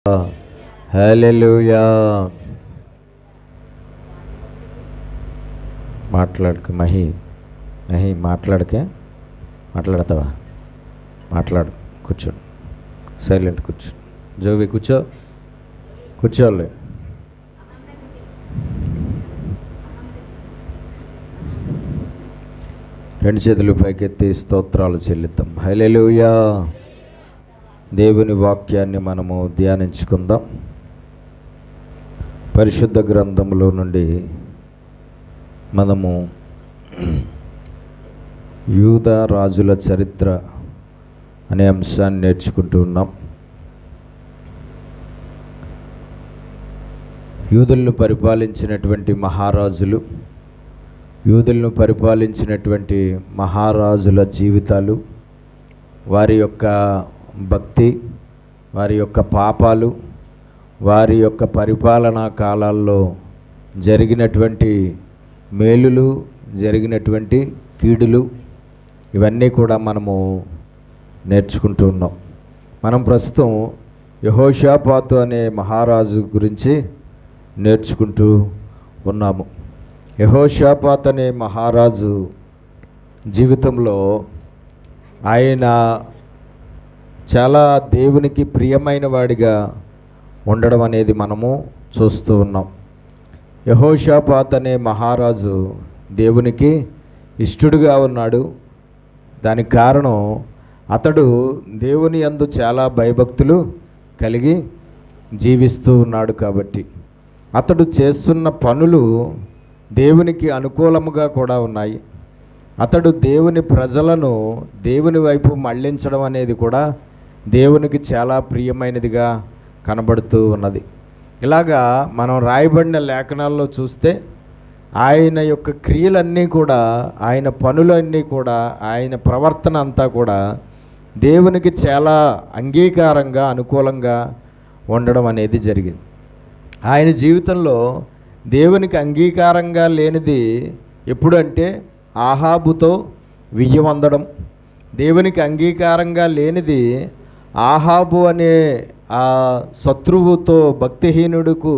హల్లెలూయా. మాట్లాడక మహి మాట్లాడతావా? మాట్లాడు, కూర్చో, సైలెంట్ కూర్చో. జోవి కూర్చోలే. రెండు చేతులు పైకెత్తి స్తోత్రాలు చెల్లిద్దాం. హల్లెలూయా. దేవుని వాక్యాన్ని మనము ధ్యానించుకుందాం. పరిశుద్ధ గ్రంథంలో నుండి మనము యూదా రాజుల చరిత్ర అనే అంశాన్ని నేర్చుకుంటూ ఉన్నాం. యూదులను పరిపాలించినటువంటి మహారాజుల జీవితాలు, వారి యొక్క భక్తి, వారి యొక్క పాపాలు, వారి యొక్క పరిపాలనా కాలాల్లో జరిగినటువంటి మేలులు, జరిగినటువంటి కీడులు, ఇవన్నీ కూడా మనము నేర్చుకుంటూ ఉన్నాం. మనం ప్రస్తుతం యెహోషాపాతు అనే మహారాజు గురించి నేర్చుకుంటూ ఉన్నాము. యెహోషాపాతు అనే మహారాజు జీవితంలో ఆయన చాలా దేవునికి ప్రియమైన వాడిగా ఉండడం అనేది మనము చూస్తూ ఉన్నాం. యెహోషాపాతు అనే మహారాజు దేవునికి ఇష్టడుగా ఉన్నాడు. దానికి కారణం అతడు దేవుని యందు చాలా భయభక్తులు కలిగి జీవిస్తూ ఉన్నాడు. కాబట్టి అతడు చేస్తున్న పనులు దేవునికి అనుకూలముగా కూడా ఉన్నాయి. అతడు దేవుని ప్రజలను దేవుని వైపు మళ్ళించడం అనేది కూడా దేవునికి చాలా ప్రియమైనదిగా కనబడుతూ ఉన్నది. ఇలాగా మనం రాయబడిన లేఖనాల్లో చూస్తే ఆయన యొక్క క్రియలన్నీ కూడా, ఆయన పనులన్నీ కూడా, ఆయన ప్రవర్తన అంతా కూడా దేవునికి చాలా అంగీకారంగా, అనుకూలంగా ఉండడం అనేది జరిగింది. ఆయన జీవితంలో దేవునికి అంగీకారంగా లేనిది ఎప్పుడంటే ఆహాబుతో వియ్యం అందడం. దేవునికి అంగీకారంగా లేనిది ఆహాబు అనే ఆ శత్రువుతో భక్తిహీనుడికి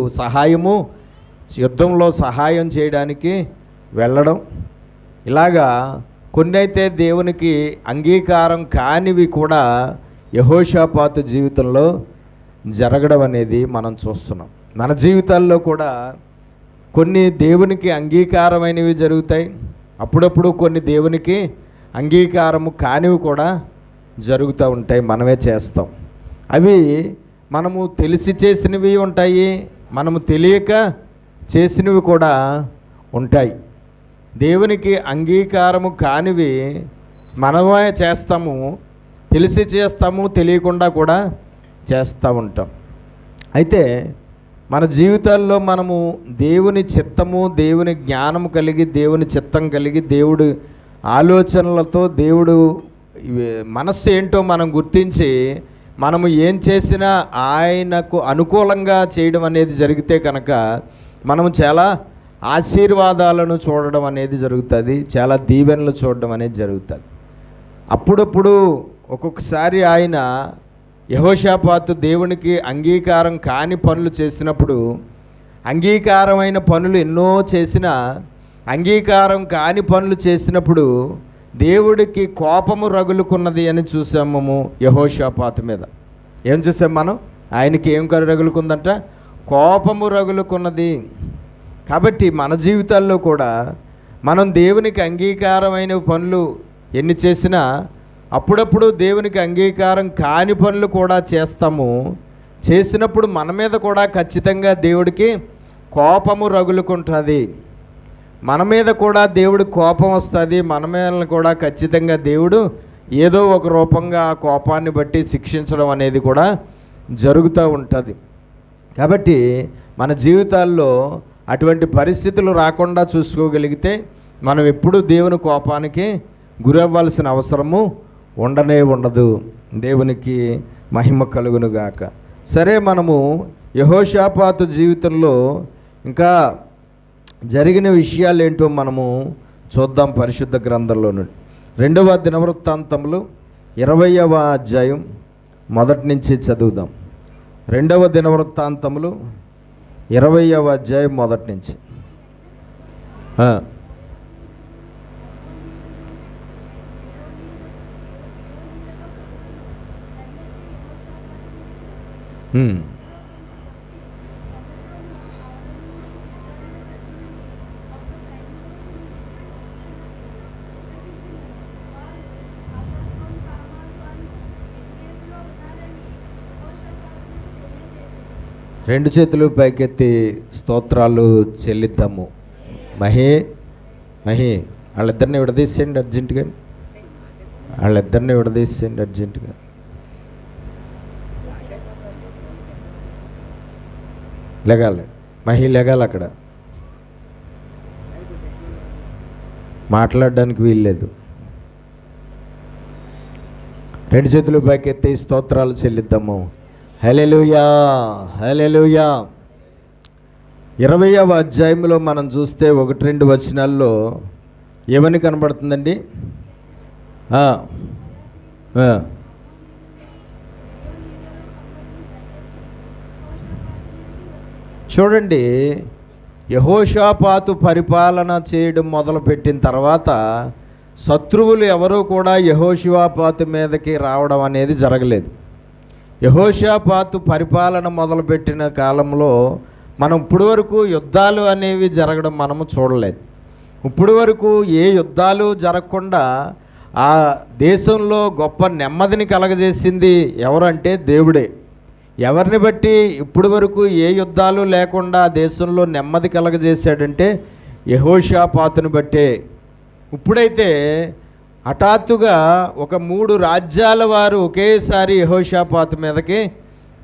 యుద్ధంలో సహాయం చేయడానికి వెళ్ళడం. ఇలాగా కొన్ని అయితే దేవునికి అంగీకారం కానివి కూడా యెహోషాపాతు జీవితంలో జరగడం అనేది మనం చూస్తున్నాం. మన జీవితాల్లో కూడా కొన్ని దేవునికి అంగీకారమైనవి జరుగుతాయి, అప్పుడప్పుడు కొన్ని దేవునికి అంగీకారము కానివి కూడా జరుగుతూ ఉంటాయి. మనమే చేస్తాం. అవి మనము తెలిసి చేసినవి ఉంటాయి, మనము తెలియక చేసినవి కూడా ఉంటాయి. దేవునికి అంగీకారము కానివి మనమే చేస్తాము, తెలిసి చేస్తాము, తెలియకుండా కూడా చేస్తూ ఉంటాం. అయితే మన జీవితాల్లో మనము దేవుని చిత్తము, దేవుని జ్ఞానము కలిగి, దేవుని చిత్తం కలిగి, దేవుడు ఆలోచనలతో, దేవుడు మనస్సు ఏంటో మనం గుర్తించి మనము ఏం చేసినా ఆయనకు అనుకూలంగా చేయడం అనేది జరిగితే కనుక మనము చాలా ఆశీర్వాదాలను చూడడం అనేది జరుగుతుంది, చాలా దీవెనలు చూడడం అనేది జరుగుతుంది. అప్పుడప్పుడు ఒక్కొక్కసారి ఆయన యెహోషాపాతు దేవునికి అంగీకారం కాని పనులు చేసినప్పుడు, అంగీకారమైన పనులు ఎన్నో చేసినా అంగీకారం కాని పనులు చేసినప్పుడు దేవుడికి కోపము రగులుకున్నది అని చూసాము. యెహోషాపాతు మీద ఏం చూసాం మనం? ఆయనకి ఏం రగులుకుందంట? కోపము రగులుకున్నది. కాబట్టి మన జీవితాల్లో కూడా మనం దేవునికి అంగీకారమైన పనులు ఎన్ని చేసినా అప్పుడప్పుడు దేవునికి అంగీకారం కాని పనులు కూడా చేస్తాము. చేసినప్పుడు మన మీద కూడా ఖచ్చితంగా దేవుడికి కోపము రగులుకుంటుంది. మన మీద కూడా దేవుడు కోపం వస్తుంది. మన మీద కూడా ఖచ్చితంగా దేవుడు ఏదో ఒక రూపంగా ఆ కోపాన్ని బట్టి శిక్షించడం అనేది కూడా జరుగుతూ ఉంటుంది. కాబట్టి మన జీవితాల్లో అటువంటి పరిస్థితులు రాకుండా చూసుకోగలిగితే మనం ఎప్పుడూ దేవుని కోపానికి గురవ్వాల్సిన అవసరము ఉండదు. దేవునికి మహిమ కలుగునుగాక. సరే, మనము యెహోషాపాతు జీవితంలో ఇంకా జరిగిన విషయాలు ఏంటో మనము చూద్దాం. పరిశుద్ధ గ్రంథంలో నుండి 2వ దినవృత్తాంతములు 20వ అధ్యాయం మొదటి నుంచి చదువుదాం. రెండవ దినవృత్తాంతములు 20వ అధ్యాయం మొదటి నుంచి. రెండు చేతులు పైకెత్తి స్తోత్రాలు చెల్లిద్దాము. మహి వాళ్ళిద్దరిని విడదీసేయండి అర్జెంటుగా. అర్జెంటుగా. లెగాలి లెగాలి. అక్కడ మాట్లాడడానికి వీల్లేదు. రెండు చేతులు పైకెత్తి స్తోత్రాలు చెల్లిద్దాము. హల్లెలూయా, హల్లెలూయా. 20వ అధ్యాయంలో మనం చూస్తే 1-2 వచనాల్లో ఏమని కనబడుతుందండి? చూడండి, యెహోషాపాతు పరిపాలన చేయడం మొదలుపెట్టిన తర్వాత శత్రువులు ఎవరూ కూడా యెహోషాపాతు మీదకి రావడం అనేది జరగలేదు. యెహోషాపాతు పరిపాలన మొదలుపెట్టిన కాలంలో మనం ఇప్పుడు వరకు యుద్ధాలు అనేవి జరగడం మనము చూడలేదు. ఇప్పుడు వరకు ఏ యుద్ధాలు జరగకుండా ఆ దేశంలో గొప్ప నెమ్మదిని కలగజేసింది ఎవరంటే దేవుడే. ఎవరిని బట్టి ఇప్పుడు వరకు ఏ యుద్ధాలు లేకుండా దేశంలో నెమ్మది కలగజేశాడంటే యెహోషాపాతుని బట్టే. ఇప్పుడైతే హఠాత్తుగా ఒక 3 రాజ్యాల వారు ఒకేసారి యెహోషాపాతు మీదకి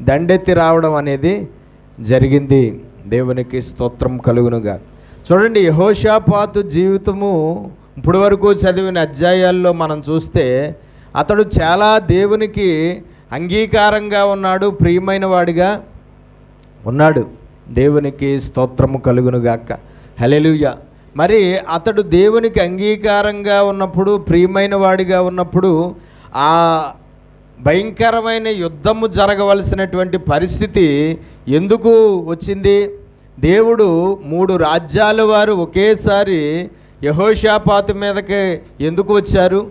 దండెత్తి రావడం అనేది జరిగింది. దేవునికి స్తోత్రం కలుగునుగా. చూడండి, యెహోషాపాతు జీవితము ఇప్పుడు వరకు చదివిన అధ్యాయాల్లో మనం చూస్తే అతడు చాలా దేవునికి అంగీకారంగా ఉన్నాడు, ప్రియమైన వాడిగా ఉన్నాడు. దేవునికి స్తోత్రము కలుగునుగాక. హల్లెలూయా. మరి అతడు దేవునికి అంగీకారంగా ఉన్నప్పుడు, ప్రియమైన వాడిగా ఉన్నప్పుడు ఆ భయంకరమైన యుద్ధము జరగవలసినటువంటి పరిస్థితి ఎందుకు వచ్చింది? దేవుడు 3 రాజ్యాల వారు ఒకేసారి యెహోషాపాతు మీదకి ఎందుకు వచ్చారు?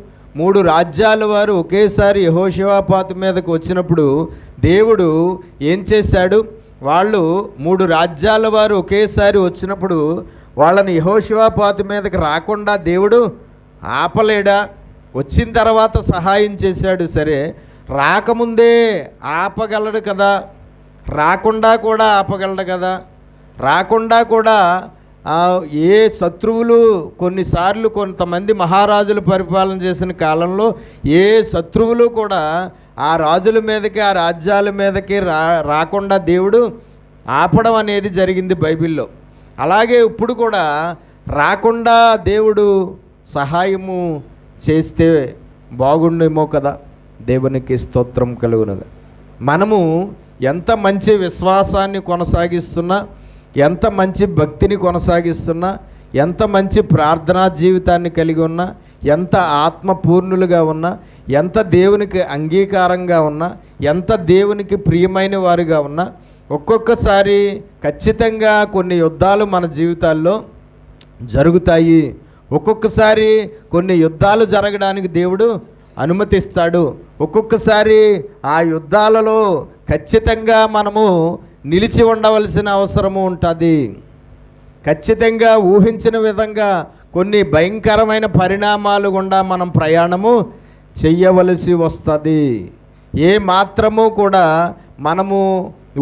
3 రాజ్యాల వారు ఒకేసారి యెహోషాపాతు మీదకి వచ్చినప్పుడు దేవుడు ఏం చేశాడు? వాళ్ళు 3 రాజ్యాల వారు ఒకేసారి వచ్చినప్పుడు వాళ్ళని యెహోషాపాతు మీదకి రాకుండా దేవుడు ఆపలేడా? వచ్చిన తర్వాత సహాయం చేశాడు. సరే, రాకముందే ఆపగలడు కదా, రాకుండా కూడా ఆపగలడు కదా. రాకుండా కూడా ఏ శత్రువులు కొన్నిసార్లు కొంతమంది మహారాజులు పరిపాలన చేసిన కాలంలో ఏ శత్రువులు కూడా ఆ రాజుల మీదకి, ఆ రాజ్యాల మీదకి రాకుండా దేవుడు ఆపడం అనేది జరిగింది బైబిల్లో. అలాగే ఇప్పుడు కూడా రాకుండా దేవుడు సహాయము చేస్తే బాగుండేమో కదా. దేవునికి స్తోత్రం కలుగునుగా. మనము ఎంత మంచి విశ్వాసాన్ని కొనసాగిస్తున్నా, ఎంత మంచి భక్తిని కొనసాగిస్తున్నా, ఎంత మంచి ప్రార్థనా జీవితాన్ని కలిగి ఉన్నా, ఎంత ఆత్మపూర్ణులుగా ఉన్నా, ఎంత దేవునికి అంగీకారంగా ఉన్నా, ఎంత దేవునికి ప్రియమైన వారుగా ఉన్నా, ఒక్కొక్కసారి ఖచ్చితంగా కొన్ని యుద్ధాలు మన జీవితాల్లో జరుగుతాయి. ఒక్కొక్కసారి కొన్ని యుద్ధాలు జరగడానికి దేవుడు అనుమతిస్తాడు. ఒక్కొక్కసారి ఆ యుద్ధాలలో ఖచ్చితంగా మనము నిలిచి ఉండవలసిన అవసరము ఉంటుంది. ఖచ్చితంగా ఊహించిన విధంగా కొన్ని భయంకరమైన పరిణామాలు గుండా మనం ప్రయాణము చెయ్యవలసి వస్తుంది. ఏ మాత్రము కూడా మనము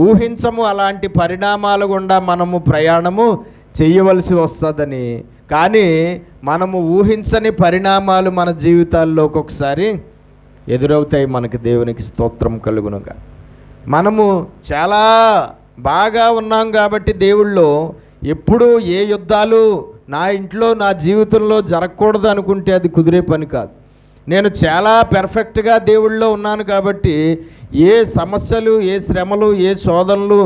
ఊహించము అలాంటి పరిణామాలు గుండా మనము ప్రయాణము చేయవలసి వస్తుందని. కానీ మనము ఊహించని పరిణామాలు మన జీవితాల్లో ఒక్కొక్కసారి ఎదురవుతాయి. మనకి దేవునికి స్తోత్రం కలుగునుగా. మనము చాలా బాగా ఉన్నాం కాబట్టి దేవుళ్ళో ఎప్పుడు ఏ యుద్ధాలు నా ఇంట్లో నా జీవితంలో జరగకూడదు అనుకుంటే అది కుదిరే పని కాదు. నేను చాలా పెర్ఫెక్ట్గా దేవుళ్ళో ఉన్నాను కాబట్టి ఏ సమస్యలు, ఏ శ్రమలు, ఏ శోధనలు,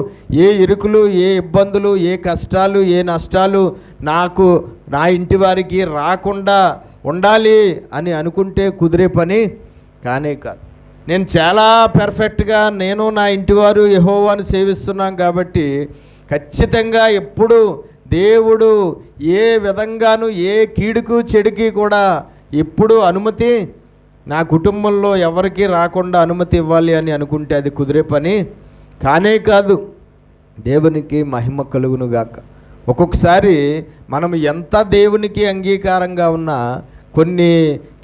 ఏ ఇరుకులు, ఏ ఇబ్బందులు, ఏ కష్టాలు, ఏ నష్టాలు నాకు, నా ఇంటి వారికి రాకుండా ఉండాలి అని అనుకుంటే కుదిరే పని కానే కాదు. నేను చాలా పెర్ఫెక్ట్గా నేను నా ఇంటివారు యెహోవాను సేవిస్తున్నాం కాబట్టి ఖచ్చితంగా ఎప్పుడు దేవుడు ఏ విధంగానూ ఏ కీడుకు చెడుకి కూడా ఎప్పుడు అనుమతి నా కుటుంబంలో ఎవరికి రాకుండా అనుమతి ఇవ్వాలి అని అనుకుంటే అది కుదిరే పని కానే కాదు. దేవునికి మహిమ కలుగునుగాక. ఒక్కొక్కసారి మనం ఎంత దేవునికి అంగీకారంగా ఉన్నా కొన్ని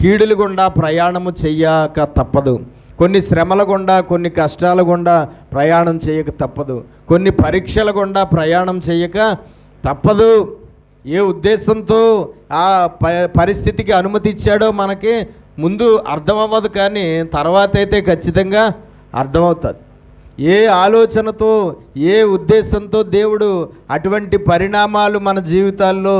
కీడుల గుండా ప్రయాణము చెయ్యక తప్పదు, కొన్ని శ్రమల గుండా కొన్ని కష్టాల గుండా ప్రయాణం చేయక తప్పదు, కొన్ని పరీక్షల గుండా ప్రయాణం చేయక తప్పదు. ఏ ఉద్దేశంతో ఆ పరిస్థితికి అనుమతి ఇచ్చాడో మనకి ముందు అర్థమవ్వదు, కానీ తర్వాత అయితే ఖచ్చితంగా అర్థమవుతుంది. ఏ ఆలోచనతో ఏ ఉద్దేశంతో దేవుడు అటువంటి పరిణామాలు మన జీవితాల్లో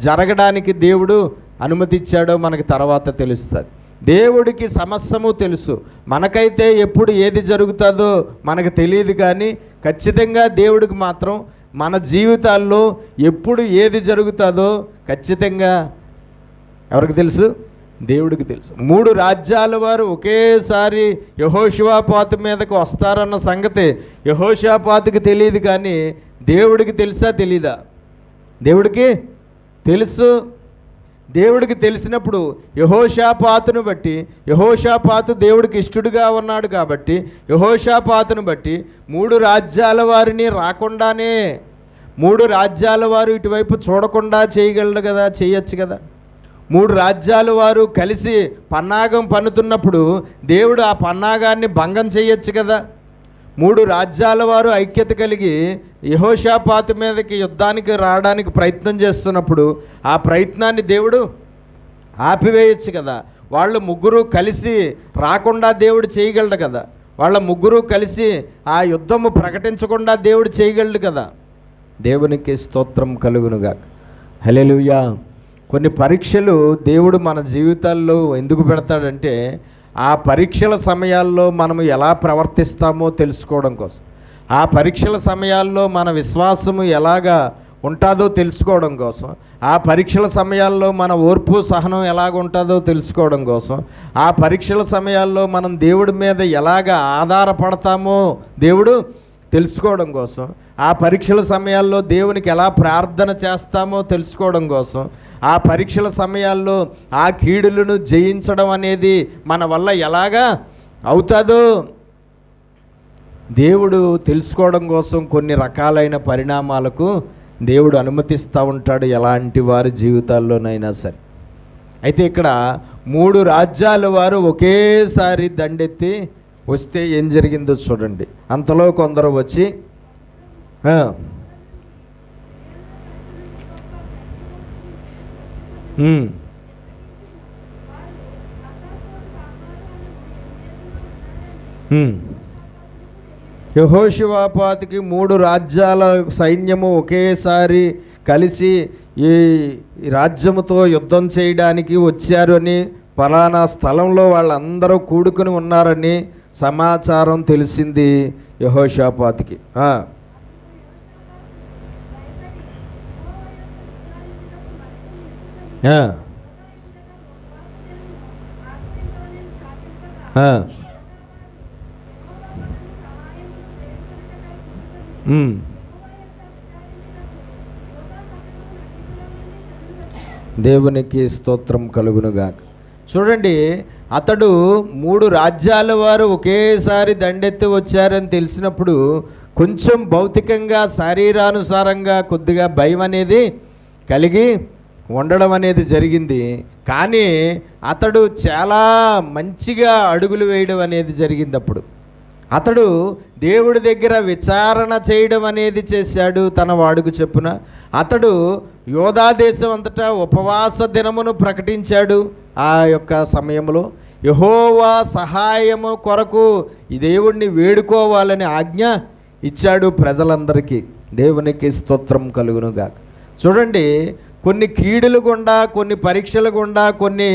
జరగడానికి దేవుడు అనుమతి ఇచ్చాడో మనకి తర్వాత తెలుస్తుంది. దేవుడికి సమస్తము తెలుసు. మనకైతే ఎప్పుడు ఏది జరుగుతుందో మనకు తెలియదు, కానీ ఖచ్చితంగా దేవుడికి మాత్రం మన జీవితాల్లో ఎప్పుడు ఏది జరుగుతుందో ఖచ్చితంగా ఎవరికి తెలుసు? దేవుడికి తెలుసు. 3 రాజ్యాల వారు ఒకేసారి యెహోషువపాతు మీదకు వస్తారన్న సంగతి యెహోషువపాతుకి తెలియదు, కానీ దేవుడికి తెలుసా తెలీదా? దేవుడికి తెలుసు. దేవుడికి తెలిసినప్పుడు యెహోషాపాతును బట్టి, యెహోషాపాతు దేవుడికి ఇష్టడుగా ఉన్నాడు కాబట్టి యెహోషాపాతును బట్టి 3 రాజ్యాల వారిని రాకుండానే 3 రాజ్యాల వారు ఇటువైపు చూడకుండా చేయగలడు కదా, చేయొచ్చు కదా. 3 రాజ్యాల వారు కలిసి పన్నాగం పన్నుతున్నప్పుడు దేవుడు ఆ పన్నాగాన్ని భంగం చేయొచ్చు కదా. 3 రాజ్యాల వారు ఐక్యత కలిగి యెహోషాపాతు మీదకి యుద్ధానికి రావడానికి ప్రయత్నం చేస్తున్నప్పుడు ఆ ప్రయత్నాన్ని దేవుడు ఆపివేయచ్చు కదా. వాళ్ళు 3 కలిసి రాకుండా దేవుడు చేయగలడు కదా. వాళ్ళ 3 కలిసి ఆ యుద్ధము ప్రకటించకుండా దేవుడు చేయగలడు కదా. దేవునికి స్తోత్రం కలుగునుగాక. హల్లెలూయా. కొన్ని పరీక్షలు దేవుడు మన జీవితాల్లో ఎందుకు పెడతాడంటే ఆ పరీక్షల సమయాల్లో మనం ఎలా ప్రవర్తిస్తామో తెలుసుకోవడం కోసం, ఆ పరీక్షల సమయాల్లో మన విశ్వాసము ఎలాగా ఉంటుందో తెలుసుకోవడం కోసం, ఆ పరీక్షల సమయాల్లో మన ఓర్పు సహనం ఎలాగ ఉంటుందో తెలుసుకోవడం కోసం, ఆ పరీక్షల సమయాల్లో మనం దేవుడి మీద ఎలాగ ఆధారపడతామో దేవుడు తెలుసుకోవడం కోసం, ఆ పరీక్షల సమయాల్లో దేవునికి ఎలా ప్రార్థన చేస్తామో తెలుసుకోవడం కోసం, ఆ పరీక్షల సమయాల్లో ఆ కీడులను జయించడం అనేది మన వల్ల ఎలాగా అవుతుందో దేవుడు తెలుసుకోవడం కోసం కొన్ని రకాలైన పరిణామాలకు దేవుడు అనుమతిస్తూ ఉంటాడు, ఎలాంటి వారి జీవితాల్లోనైనా సరే. అయితే ఇక్కడ 3 రాజ్యాల వారు ఒకేసారి దండెత్తి వస్తే ఏం జరిగిందో చూడండి. అంతలో కొందరు వచ్చి యెహోషువపాతుకి 3 రాజ్యాల సైన్యము ఒకేసారి కలిసి ఈ రాజ్యముతో యుద్ధం చేయడానికి వచ్చారు అని, ఫలానా స్థలంలో వాళ్ళందరూ కూడుకుని ఉన్నారని సమాచారం తెలిసింది యెహోషాపాతుకి. దేవునికి స్తోత్రం కలుగునుగాక. చూడండి, అతడు 3 రాజ్యాల వారు ఒకేసారి దండెత్తి వచ్చారని తెలిసినప్పుడు కొంచెం భౌతికంగా శరీరానుసారంగా కొద్దిగా భయం అనేది కలిగి ఉండడం అనేది జరిగింది. కానీ అతడు చాలా మంచిగా అడుగులు వేయడం అనేది జరిగింది. అప్పుడు అతడు దేవుడి దగ్గర విచారణ చేయడం అనేది చేశాడు. తన వాడుకు చెప్పున అతడు యోధా దేశం అంతటా ఉపవాస దినమును ప్రకటించాడు. ఆ యొక్క సమయంలో యెహోవా సహాయము కొరకు ఈ దేవుణ్ణి వేడుకోవాలని ఆజ్ఞ ఇచ్చాడు ప్రజలందరికీ. దేవునికి స్తోత్రం కలుగునుగాక. చూడండి, కొన్ని కీడులు గుండా, కొన్ని పరీక్షల గుండా, కొన్ని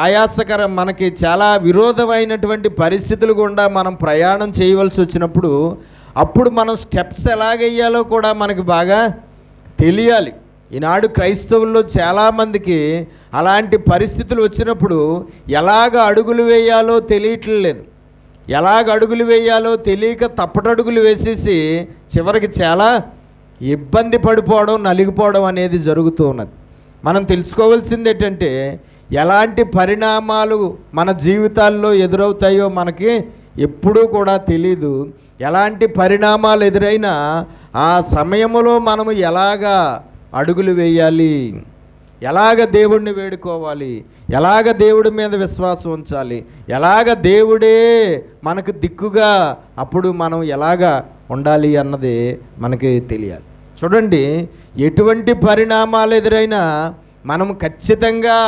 ఆయాసకరం మనకి చాలా విరోధమైనటువంటి పరిస్థితులు గుండా మనం ప్రయాణం చేయవలసి వచ్చినప్పుడు అప్పుడు మనం స్టెప్స్ ఎలాగయ్యాలో కూడా మనకు బాగా తెలియాలి. ఈనాడు క్రైస్తవుల్లో చాలామందికి అలాంటి పరిస్థితులు వచ్చినప్పుడు ఎలాగ అడుగులు వేయాలో తెలియట్లేదు. ఎలాగ అడుగులు వేయాలో తెలియక తప్పటడుగులు వేసేసి చివరికి చాలా ఇబ్బంది పడిపోవడం, నలిగిపోవడం అనేది జరుగుతూ ఉన్నది. మనం తెలుసుకోవాల్సింది ఏంటంటే ఎలాంటి పరిణామాలు మన జీవితాల్లో ఎదురవుతాయో మనకి ఎప్పుడూ కూడా తెలీదు. ఎలాంటి పరిణామాలు ఎదురైనా ఆ సమయంలో మనము ఎలాగా అడుగులు వేయాలి, ఎలాగ దేవుడిని వేడుకోవాలి, ఎలాగ దేవుడి మీద విశ్వాసం ఉంచాలి, ఎలాగ దేవుడే మనకు దిక్కుగా అప్పుడు మనం ఎలాగ ఉండాలి అన్నది మనకి తెలియాలి. చూడండి, ఎటువంటి పరిణామాలు ఎదురైనా మనం ఖచ్చితంగా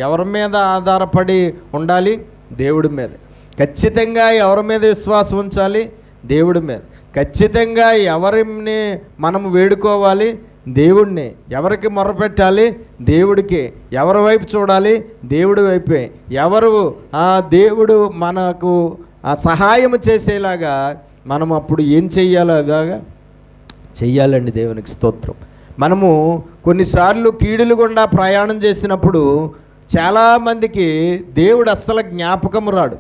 ఎవరి మీద ఆధారపడి ఉండాలి? దేవుడి మీద. ఖచ్చితంగా ఎవరి మీద విశ్వాసం ఉంచాలి? దేవుడి మీద. ఖచ్చితంగా ఎవరిని మనం వేడుకోవాలి? దేవుడిని. ఎవరికి మొరపెట్టాలి? దేవుడికి. ఎవరి వైపు చూడాలి? దేవుడి వైపే. ఎవరు దేవుడు మనకు సహాయం చేసేలాగా మనం అప్పుడు ఏం చెయ్యాలాగా చెయ్యాలండి. దేవునికి స్తోత్రం. మనము కొన్నిసార్లు కీడులు గుండా ప్రయాణం చేసినప్పుడు చాలామందికి దేవుడు అస్సలు జ్ఞాపకం రాడు.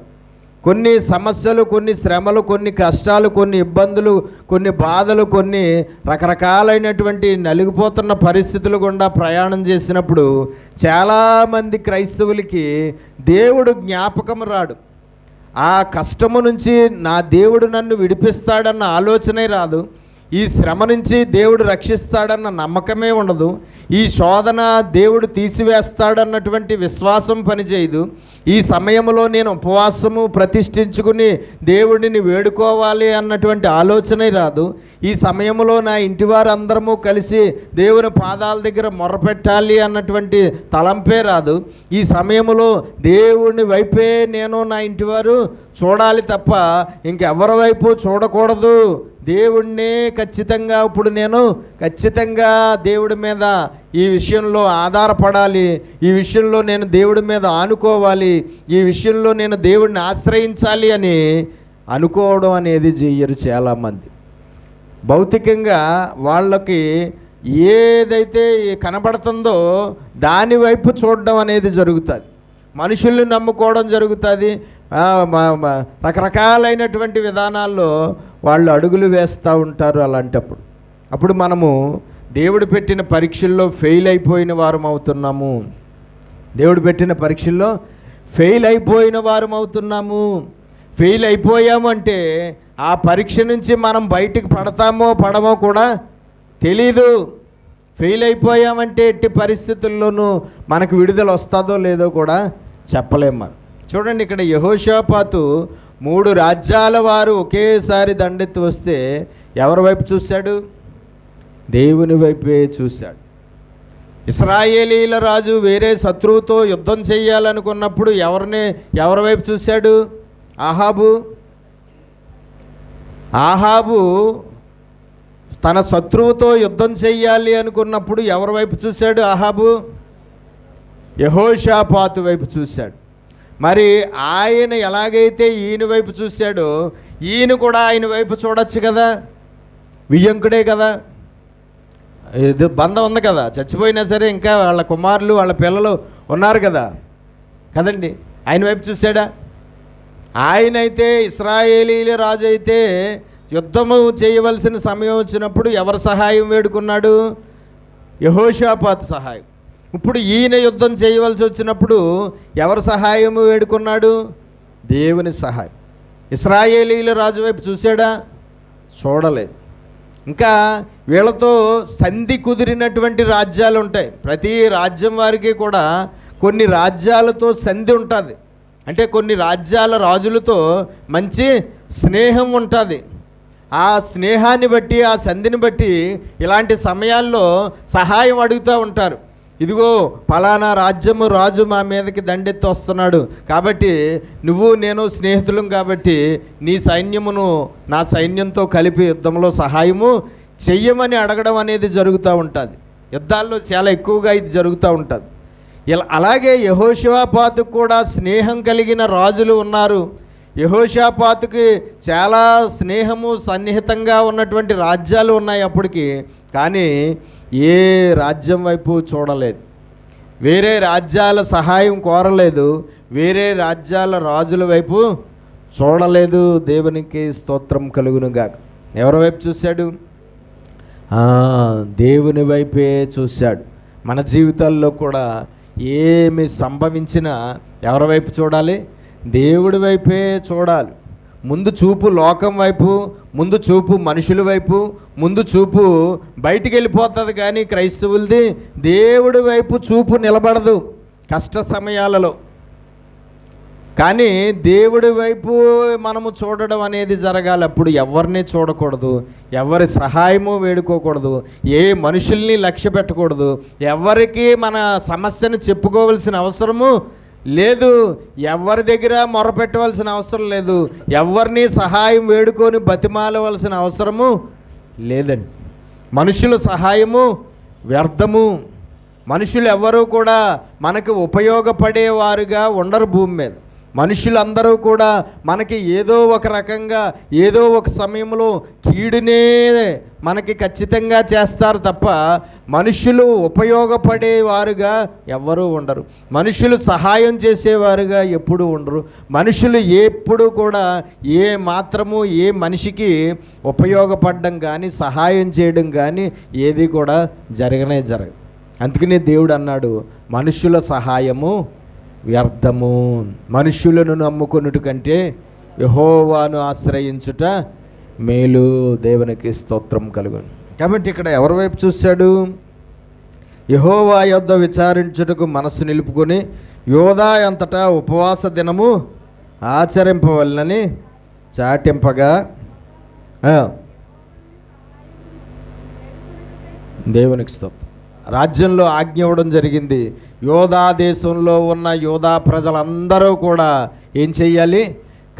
కొన్ని సమస్యలు, కొన్ని శ్రమలు, కొన్ని కష్టాలు, కొన్ని ఇబ్బందులు, కొన్ని బాధలు, కొన్ని రకరకాలైనటువంటి నలిగిపోతున్న పరిస్థితులు గుండా ప్రయాణం చేసినప్పుడు చాలామంది క్రైస్తవులకి దేవుడు జ్ఞాపకం రాడు. ఆ కష్టము నుంచి నా దేవుడు నన్ను విడిపిస్తాడన్న ఆలోచనే రాదు. ఈ శ్రమ నుంచి దేవుడు రక్షిస్తాడన్న నమ్మకమే ఉండదు. ఈ శోధన దేవుడు తీసివేస్తాడన్నటువంటి విశ్వాసం పనిచేయదు. ఈ సమయంలో నేను ఉపవాసము ప్రతిష్ఠించుకుని దేవుడిని వేడుకోవాలి అన్నటువంటి ఆలోచనే రాదు. ఈ సమయంలో నా ఇంటి వారందరము కలిసి దేవుని పాదాల దగ్గర మొరపెట్టాలి అన్నటువంటి తలంపే రాదు. ఈ సమయంలో దేవుని వైపే నేను నా ఇంటివారు చూడాలి తప్ప ఇంకెవరి వైపు చూడకూడదు. దేవుడినే ఖచ్చితంగా ఇప్పుడు నేను ఖచ్చితంగా దేవుడి మీద ఈ విషయంలో ఆధారపడాలి, ఈ విషయంలో నేను దేవుడి మీద ఆనుకోవాలి, ఈ విషయంలో నేను దేవుడిని ఆశ్రయించాలి అని అనుకోవడం అనేది చెయ్యరు చాలామంది. భౌతికంగా వాళ్ళకి ఏదైతే కనబడుతుందో దాని వైపు చూడడం అనేది జరుగుతుంది. మనుషుల్ని నమ్ముకోవడం జరుగుతుంది. రకరకాలైనటువంటి విధానాల్లో వాళ్ళు అడుగులు వేస్తూ ఉంటారు. అప్పుడు మనము దేవుడు పెట్టిన పరీక్షల్లో ఫెయిల్ అయిపోయిన వారం అవుతున్నాము. దేవుడు పెట్టిన పరీక్షల్లో ఫెయిల్ అయిపోయిన వారం అవుతున్నాము. ఫెయిల్ అయిపోయాము అంటే ఆ పరీక్ష నుంచి మనం బయటికి పడతామో పడమో కూడా తెలీదు. ఫెయిల్ అయిపోయామంటే ఎట్టి పరిస్థితుల్లోనూ మనకు విడుదల వస్తుందో లేదో కూడా చెప్పలేము మనం. చూడండి, ఇక్కడ యెహోషాపాతు 3 రాజ్యాల వారు ఒకేసారి దండెత్తి వస్తే ఎవరి వైపు చూశాడు? దేవుని వైపే చూశాడు. ఇశ్రాయేలీల రాజు వేరే శత్రువుతో యుద్ధం చేయాలనుకున్నప్పుడు ఎవరి వైపు చూశాడు? ఆహాబు తన శత్రువుతో యుద్ధం చేయాలి అనుకున్నప్పుడు ఎవరి వైపు చూశాడు? ఆహాబు యెహోషాపాతు వైపు చూశాడు. మరి ఆయన ఎలాగైతే ఈయన వైపు చూశాడో ఈయన కూడా ఆయన వైపు చూడొచ్చు కదా. వియ్యంకుడే కదా, ఇది బంధం ఉంది కదా, చచ్చిపోయినా సరే ఇంకా వాళ్ళ కుమారులు వాళ్ళ పిల్లలు ఉన్నారు కదా కదండి. ఆయన వైపు చూశాడా? ఆయనైతే ఇశ్రాయేలీల రాజు అయితే యుద్ధము చేయవలసిన సమయం వచ్చినప్పుడు ఎవరి సహాయం వేడుకున్నాడు? యెహోషాపాతు సహాయం. ఇప్పుడు ఈయన యుద్ధం చేయవలసి వచ్చినప్పుడు ఎవరి సహాయము వేడుకున్నాడు? దేవుని సహాయం. ఇశ్రాయేలీల రాజు వైపు చూశాడా? చూడలేదు. ఇంకా వీళ్ళతో సంధి కుదిరినటువంటి రాజ్యాలు ఉంటాయి. ప్రతి రాజ్యం వారికి కూడా కొన్ని రాజ్యాలతో సంధి ఉంటుంది. అంటే కొన్ని రాజ్యాల రాజులతో మంచి స్నేహం ఉంటుంది. ఆ స్నేహాన్ని బట్టి, ఆ సంధిని బట్టి ఇలాంటి సమయాల్లో సహాయం అడుగుతూ ఉంటారు. ఇదిగో పలానా రాజ్యము రాజు మా మీదకి దండెత్తి వస్తున్నాడు కాబట్టి నువ్వు నేను స్నేహితులం కాబట్టి నీ సైన్యమును నా సైన్యంతో కలిపి యుద్ధంలో సహాయము చెయ్యమని అడగడం అనేది జరుగుతూ ఉంటుంది. యుద్ధాల్లో చాలా ఎక్కువగా ఇది జరుగుతూ ఉంటుంది. అలాగే యెహోషాపాతుకు కూడా స్నేహం కలిగిన రాజులు ఉన్నారు. యెహోషాపాతుకి చాలా స్నేహము సన్నిహితంగా ఉన్నటువంటి రాజ్యాలు ఉన్నాయి అప్పటికి. కానీ ఏ రాజ్యం వైపు చూడలేదు, వేరే రాజ్యాల సహాయం కోరలేదు, వేరే రాజ్యాల రాజుల వైపు చూడలేదు. దేవునికి స్తోత్రం కలుగునుగాక. ఎవరి వైపు చూశాడు? దేవుని వైపే చూశాడు. మన జీవితాల్లో కూడా ఏమి సంభవించినా ఎవరి వైపు చూడాలి? దేవుడి వైపే చూడాలి. ముందు చూపు లోకం వైపు, ముందు చూపు మనుషుల వైపు, ముందు చూపు బయటికి వెళ్ళిపోతుంది. కానీ క్రైస్తవులది దేవుడి వైపు చూపు నిలబడదు కష్ట సమయాలలో. కానీ దేవుడి వైపు మనము చూడడం అనేది జరగాలి. అప్పుడు ఎవరిని చూడకూడదు, ఎవరి సహాయము వేడుకోకూడదు, ఏ మనుషుల్ని లక్ష్య పెట్టకూడదు, ఎవరికి మన సమస్యను చెప్పుకోవలసిన అవసరము లేదు, ఎవరి దగ్గర మొరపెట్టవలసిన అవసరం లేదు, ఎవరిని సహాయం వేడుకొని బతిమాలవలసిన అవసరము లేదండి. మనుషుల సహాయము వ్యర్థము. మనుషులు ఎవ్వరూ కూడా మనకు ఉపయోగపడేవారుగా ఉండరు భూమి మీద. మనుషులందరూ కూడా మనకి ఏదో ఒక రకంగా ఏదో ఒక సమయంలో కీడునే మనకి ఖచ్చితంగా చేస్తారు తప్ప మనుషులు ఉపయోగపడేవారుగా ఎవ్వరూ ఉండరు. మనుషులు సహాయం చేసేవారుగా ఎప్పుడూ ఉండరు. మనుషులు ఎప్పుడు కూడా ఏ మాత్రము ఏ మనిషికి ఉపయోగపడడం కానీ సహాయం చేయడం కానీ ఏది కూడా జరగదు. అందుకనే దేవుడు అన్నాడు, మనుషుల సహాయము వ్యర్థము. మనుషులను నమ్ముకొనుట కంటే యెహోవాను ఆశ్రయించుట మేలు. దేవునికి స్తోత్రం కలుగును. కాబట్టి ఇక్కడ ఎవరి వైపు చూశాడు? యెహోవా యొద్ద విచారించుటకు మనసు నిలుపుకొని యోధా అంతటా ఉపవాస దినము ఆచరింపవలనని చాటింపగా దేవునికి స్తోత్రం. రాజ్యంలో ఆజ్ఞ ఇవ్వడం జరిగింది. యోధా దేశంలో ఉన్న యోధా ప్రజలందరూ కూడా ఏం చెయ్యాలి?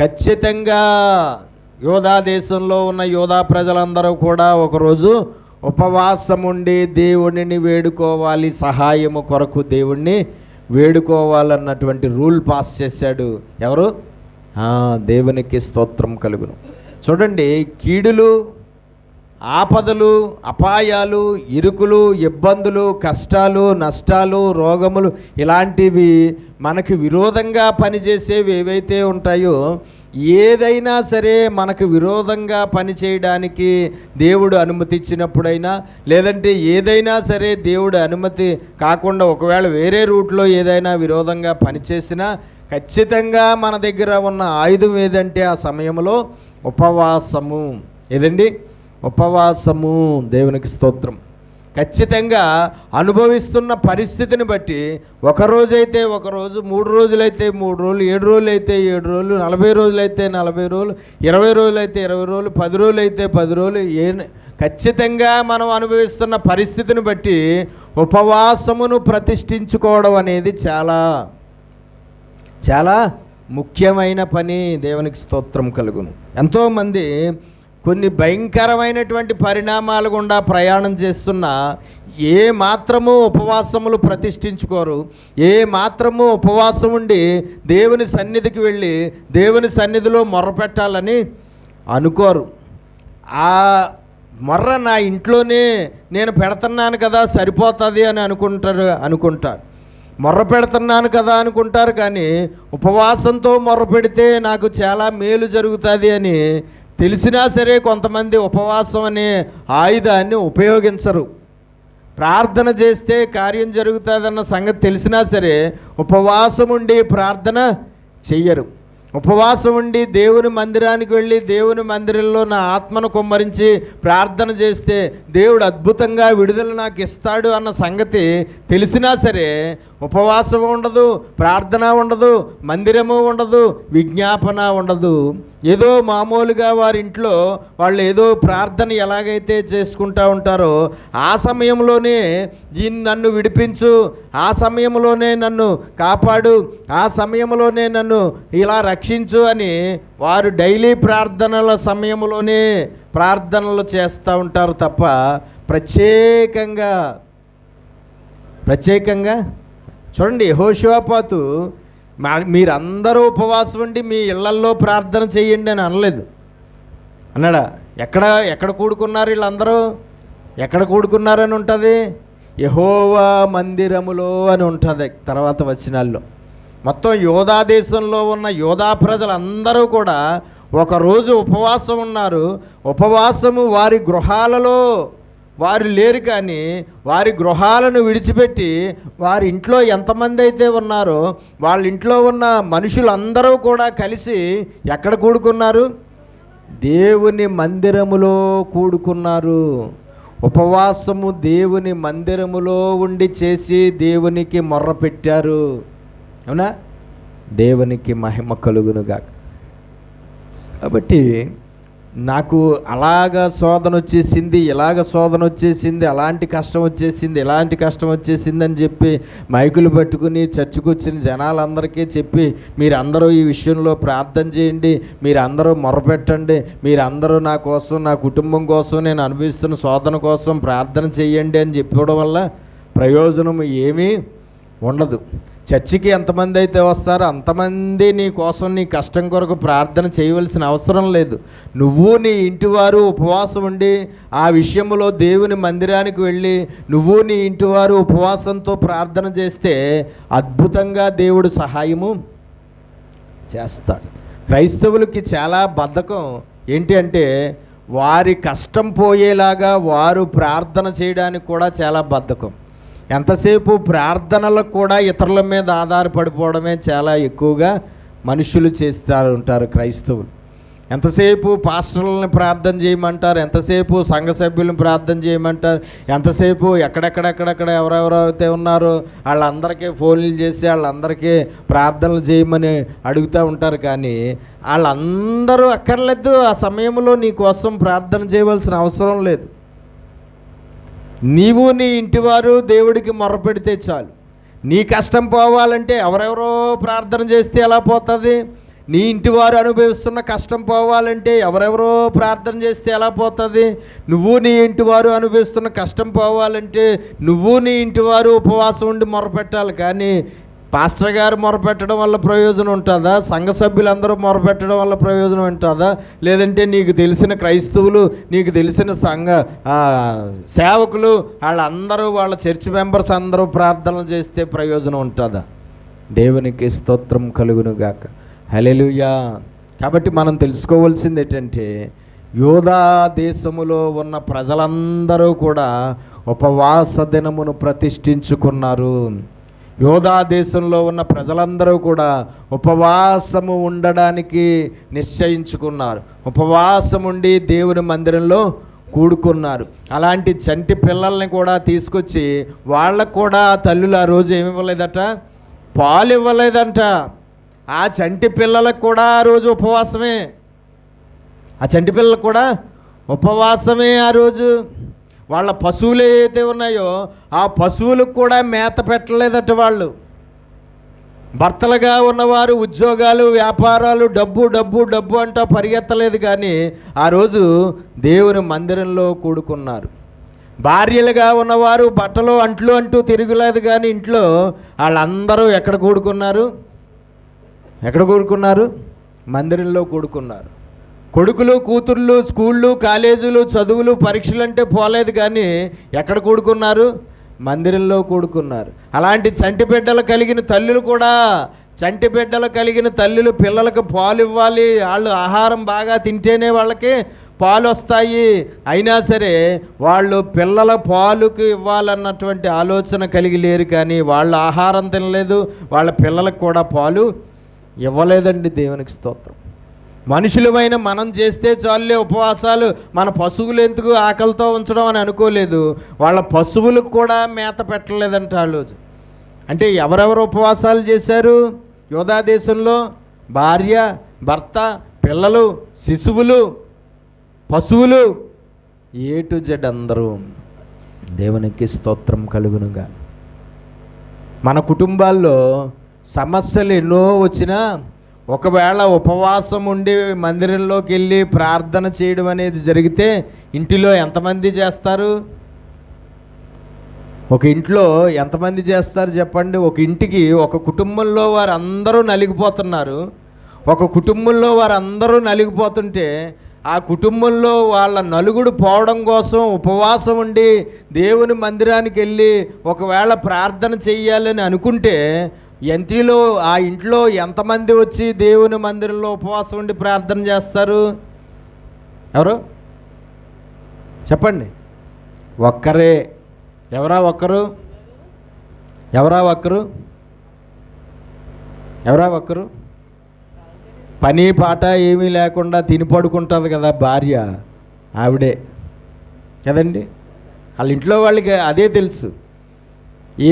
ఖచ్చితంగా యోధా దేశంలో ఉన్న యోధా ప్రజలందరూ కూడా ఒకరోజు ఉపవాసం ఉండి దేవుడిని వేడుకోవాలి, సహాయము కొరకు దేవుణ్ణి వేడుకోవాలన్నటువంటి రూల్ పాస్ చేశాడు. ఎవరు? దేవునికి స్తోత్రం కలుగును. చూడండి, కీడులు, ఆపదలు, అపాయాలు, ఇరుకులు, ఇబ్బందులు, కష్టాలు, నష్టాలు, రోగములు ఇలాంటివి మనకు విరోధంగా పనిచేసేవి ఏవైతే ఉంటాయో, ఏదైనా సరే మనకు విరోధంగా పనిచేయడానికి దేవుడు అనుమతి ఇచ్చినప్పుడైనా, లేదంటే ఏదైనా సరే దేవుడు అనుమతి కాకుండా ఒకవేళ వేరే రూట్లో ఏదైనా విరోధంగా పనిచేసినా ఖచ్చితంగా మన దగ్గర ఉన్న ఆయుధం ఏదంటే ఆ సమయంలో ఉపవాసము. ఏదండి? ఉపవాసము. దేవునికి స్తోత్రం. ఖచ్చితంగా అనుభవిస్తున్న పరిస్థితిని బట్టి ఒకరోజైతే ఒకరోజు, 3 రోజులైతే 3 రోజులు, 7 రోజులు అయితే 7 రోజులు, 40 రోజులైతే 40 రోజులు, 20 రోజులైతే 20 రోజులు, 10 రోజులు అయితే 10 రోజులు, ఖచ్చితంగా మనం అనుభవిస్తున్న పరిస్థితిని బట్టి ఉపవాసమును ప్రతిష్ఠించుకోవడం అనేది చాలా చాలా ముఖ్యమైన పని. దేవునికి స్తోత్రం కలుగును. ఎంతోమంది కొన్ని భయంకరమైనటువంటి పరిణామాల గుండా ప్రయాణం చేస్తున్న ఏ మాత్రము ఉపవాసములు ప్రతిష్ఠించుకోరు, ఏ మాత్రము ఉపవాసం ఉండి దేవుని సన్నిధికి వెళ్ళి దేవుని సన్నిధిలో మొర్రపెట్టాలని అనుకోరు. ఆ మొర్ర నా ఇంట్లోనే నేను పెడుతున్నాను కదా సరిపోతుంది అని అనుకుంటారు. మొర్ర పెడుతున్నాను కదా అనుకుంటారు, కానీ ఉపవాసంతో మొర్ర పెడితే నాకు చాలా మేలు జరుగుతుంది అని తెలిసినా సరే కొంతమంది ఉపవాసం అనే ఆయుధాన్ని ఉపయోగించరు. ప్రార్థన చేస్తే కార్యం జరుగుతుందన్న సంగతి తెలిసినా సరే ఉపవాసం ఉండి ప్రార్థన చెయ్యరు. ఉపవాసం ఉండి దేవుని మందిరానికి వెళ్ళి దేవుని మందిరంలో నా ఆత్మను కుమ్మరించి ప్రార్థన చేస్తే దేవుడు అద్భుతంగా విడుదల నాకు ఇస్తాడు అన్న సంగతి తెలిసినా సరే ఉపవాసం ఉండదు, ప్రార్థన ఉండదు, మందిరము ఉండదు, విజ్ఞాపన ఉండదు. ఏదో మామూలుగా వారింట్లో వాళ్ళు ఏదో ప్రార్థన ఎలాగైతే చేసుకుంటూ ఉంటారో ఆ సమయంలోనే నన్ను విడిపించు, ఆ సమయంలోనే నన్ను కాపాడు, ఆ సమయంలోనే నన్ను ఇలా రక్షించు అని వారు డైలీ ప్రార్థనల సమయంలోనే ప్రార్థనలు చేస్తూ ఉంటారు తప్ప ప్రత్యేకంగా చూడండి, యెహోషువపాతు మీరందరూ ఉపవాసం ఉండి మీ ఇళ్లల్లో ప్రార్థన చేయండి అని అనలేదు. అన్నాడా? ఎక్కడ కూడుకున్నారు వీళ్ళందరూ? ఎక్కడ కూడుకున్నారని ఉంటుంది? యెహోవా మందిరములో అని ఉంటుంది తర్వాత వచనాల్లో. మొత్తం యోధా దేశంలో ఉన్న యోధా ప్రజలందరూ కూడా ఒకరోజు ఉపవాసం ఉన్నారు. ఉపవాసము వారి గృహాలలో వారు లేరు, కానీ వారి గృహాలను విడిచిపెట్టి వారి ఇంట్లో ఎంతమంది అయితే ఉన్నారో వాళ్ళ ఇంట్లో ఉన్న మనుషులందరూ కూడా కలిసి ఎక్కడ కూడుకున్నారు? దేవుని మందిరములో కూడుకున్నారు. ఉపవాసము దేవుని మందిరములో ఉండి చేసి దేవునికి మొర్ర పెట్టారు. అవునా? దేవునికి మహిమ కలుగునుగా. కాబట్టి నాకు అలాగ శోధన వచ్చేసింది, ఇలాగ శోధన వచ్చేసింది, అలాంటి కష్టం వచ్చేసింది, ఇలాంటి కష్టం వచ్చేసింది అని చెప్పి మైకులు పట్టుకుని చర్చకు వచ్చిన జనాలందరికీ చెప్పి మీరందరూ ఈ విషయంలో ప్రార్థన చేయండి, మీరందరూ మొరపెట్టండి, మీరందరూ నా కోసం, నా కుటుంబం కోసం, నేను అనుభవిస్తున్న శోధన కోసం ప్రార్థన చేయండి అని చెప్పడం వల్ల ప్రయోజనం ఏమీ ఉండదు. చర్చికి ఎంతమంది అయితే వస్తారో అంతమంది నీ కోసం, నీ కష్టం కొరకు ప్రార్థన చేయవలసిన అవసరం లేదు. నువ్వు నీ ఇంటివారు ఉపవాసం ఉండి ఆ విషయంలో దేవుని మందిరానికి వెళ్ళి నువ్వు నీ ఇంటివారు ఉపవాసంతో ప్రార్థన చేస్తే అద్భుతంగా దేవుడు సహాయము చేస్తాడు. క్రైస్తవులకి చాలా బద్ధకం ఏంటి అంటే వారి కష్టం పోయేలాగా వారు ప్రార్థన చేయడానికి కూడా చాలా బద్ధకం. ఎంతసేపు ప్రార్థనలకు కూడా ఇతరుల మీద ఆధారపడిపోవడమే చాలా ఎక్కువగా మనుషులు ఉంటారు క్రైస్తవులు. ఎంతసేపు పాస్టర్లను ప్రార్థన చేయమంటారు, ఎంతసేపు సంఘ సభ్యులను ప్రార్థన చేయమంటారు, ఎంతసేపు ఎక్కడెక్కడెక్కడెక్కడ ఎవరెవరైతే ఉన్నారో వాళ్ళందరికీ ఫోన్లు చేసి వాళ్ళందరికీ ప్రార్థనలు చేయమని అడుగుతూ ఉంటారు. కానీ వాళ్ళందరూ అక్కర్లేదు. ఆ సమయంలో నీ కోసం ప్రార్థన చేయవలసిన అవసరం లేదు. నీవు నీ ఇంటివారు దేవుడికి మొర్రపెడితే చాలు. నీ కష్టం పోవాలంటే ఎవరెవరో ప్రార్థన చేస్తే ఎలా పోతుంది? నీ ఇంటివారు అనుభవిస్తున్న కష్టం పోవాలంటే ఎవరెవరో ప్రార్థన చేస్తే ఎలా పోతుంది? నువ్వు నీ ఇంటివారు అనుభవిస్తున్న కష్టం పోవాలంటే నువ్వు నీ ఇంటివారు ఉపవాసం ఉండి మొరపెట్టాలి. కానీ పాస్టర్ గారు మొరపెట్టడం వల్ల ప్రయోజనం ఉంటుందా? సంఘ సభ్యులందరూ మొరపెట్టడం వల్ల ప్రయోజనం ఉంటుందా? లేదంటే నీకు తెలిసిన క్రైస్తవులు, నీకు తెలిసిన సంఘ సేవకులు వాళ్ళందరూ, వాళ్ళ చర్చ్ మెంబర్స్ అందరూ ప్రార్థనలు చేస్తే ప్రయోజనం ఉంటుందా? దేవునికి స్తోత్రం కలుగునుగాక. హల్లెలూయా. కాబట్టి మనం తెలుసుకోవాల్సింది ఏంటంటే యోధా దేశములో ఉన్న ప్రజలందరూ కూడా ఉపవాస దినమును ప్రతిష్ఠించుకున్నారు. యోధా దేశంలో ఉన్న ప్రజలందరూ కూడా ఉపవాసము ఉండడానికి నిశ్చయించుకున్నారు. ఉపవాసం ఉండి దేవుని మందిరంలో కూడుకున్నారు. అలాంటి చంటి పిల్లల్ని కూడా తీసుకొచ్చి వాళ్ళకు కూడా తల్లులు ఆ రోజు ఏమి ఇవ్వలేదట? పాలు ఇవ్వలేదంట. ఆ చంటి పిల్లలకు కూడా ఆ రోజు ఉపవాసమే. ఆ చంటి పిల్లలకు కూడా ఉపవాసమే ఆ రోజు. వాళ్ళ పశువులు ఏవైతే ఉన్నాయో ఆ పశువులకు కూడా మేత పెట్టలేదట. వాళ్ళు భర్తలుగా ఉన్నవారు ఉద్యోగాలు, వ్యాపారాలు, డబ్బు డబ్బు డబ్బు అంటూ పరిగెత్తలేదు, కానీ ఆ రోజు దేవుని మందిరంలో కూడుకున్నారు. భార్యలుగా ఉన్నవారు బట్టలు అంట్లు అంటూ తిరగలేదు, కానీ ఇంట్లో వాళ్ళందరూ ఎక్కడ కూడుకున్నారు? ఎక్కడ కూడుకున్నారు? మందిరంలో కూడుకున్నారు. కొడుకులు, కూతుర్లు స్కూళ్ళు, కాలేజీలు, చదువులు, పరీక్షలు అంటే పోలేదు, కానీ ఎక్కడ కూడుకున్నారు? మందిరంలో కూడుకున్నారు. అలాంటి చంటి బిడ్డలు కలిగిన తల్లులు కూడా, చంటి బిడ్డలు కలిగిన తల్లులు పిల్లలకు పాలు ఇవ్వాలి, వాళ్ళు ఆహారం బాగా తింటేనే వాళ్ళకి పాలు వస్తాయి. అయినా సరే వాళ్ళు పిల్లల పాలుకు ఇవ్వాలన్నటువంటి ఆలోచన కలిగి లేరు, కానీ వాళ్ళు ఆహారం తినలేదు, వాళ్ళ పిల్లలకు కూడా పాలు ఇవ్వలేదండి. దేవునికి స్తోత్రం. మనుషులమైన మనం చేస్తే చాలులే ఉపవాసాలు, మన పశువులు ఎందుకు ఆకలితో ఉంచడం అని అనుకోలేదు. వాళ్ళ పశువులకు కూడా మేత పెట్టలేదంట ఆ రోజు. అంటే ఎవరెవరు ఉపవాసాలు చేశారు యోధా దేశంలో? భార్య, భర్త, పిల్లలు, శిశువులు, పశువులు, ఏ టు జెడ్ అందరూ. దేవునికి స్తోత్రం కలుగునుగా. మన కుటుంబాల్లో సమస్యలు ఎన్నో వచ్చినా ఒకవేళ ఉపవాసం ఉండి మందిరంలోకి వెళ్ళి ప్రార్థన చేయడం అనేది జరిగితే ఇంటిలో ఎంతమంది చేస్తారు? ఒక ఇంట్లో ఎంతమంది చేస్తారు చెప్పండి? ఒక ఇంటికి, ఒక కుటుంబంలో వారు అందరూ నలిగిపోతున్నారు. ఒక కుటుంబంలో వారు అందరూ నలిగిపోతుంటే ఆ కుటుంబంలో వాళ్ళ నలుగుడు పోవడం కోసం ఉపవాసం ఉండి దేవుని మందిరానికి వెళ్ళి ఒకవేళ ప్రార్థన చెయ్యాలని అనుకుంటే ఆ ఇంట్లో ఎంతమంది వచ్చి దేవుని మందిరంలో ఉపవాసం ఉండి ప్రార్థన చేస్తారు? ఎవరు చెప్పండి? ఒక్కరే. ఎవరా ఒక్కరు? పని పాట ఏమీ లేకుండా తిని పడుకుంటుంది కదా భార్య, ఆవిడే కదండి. వాళ్ళ ఇంట్లో వాళ్ళకి అదే తెలుసు.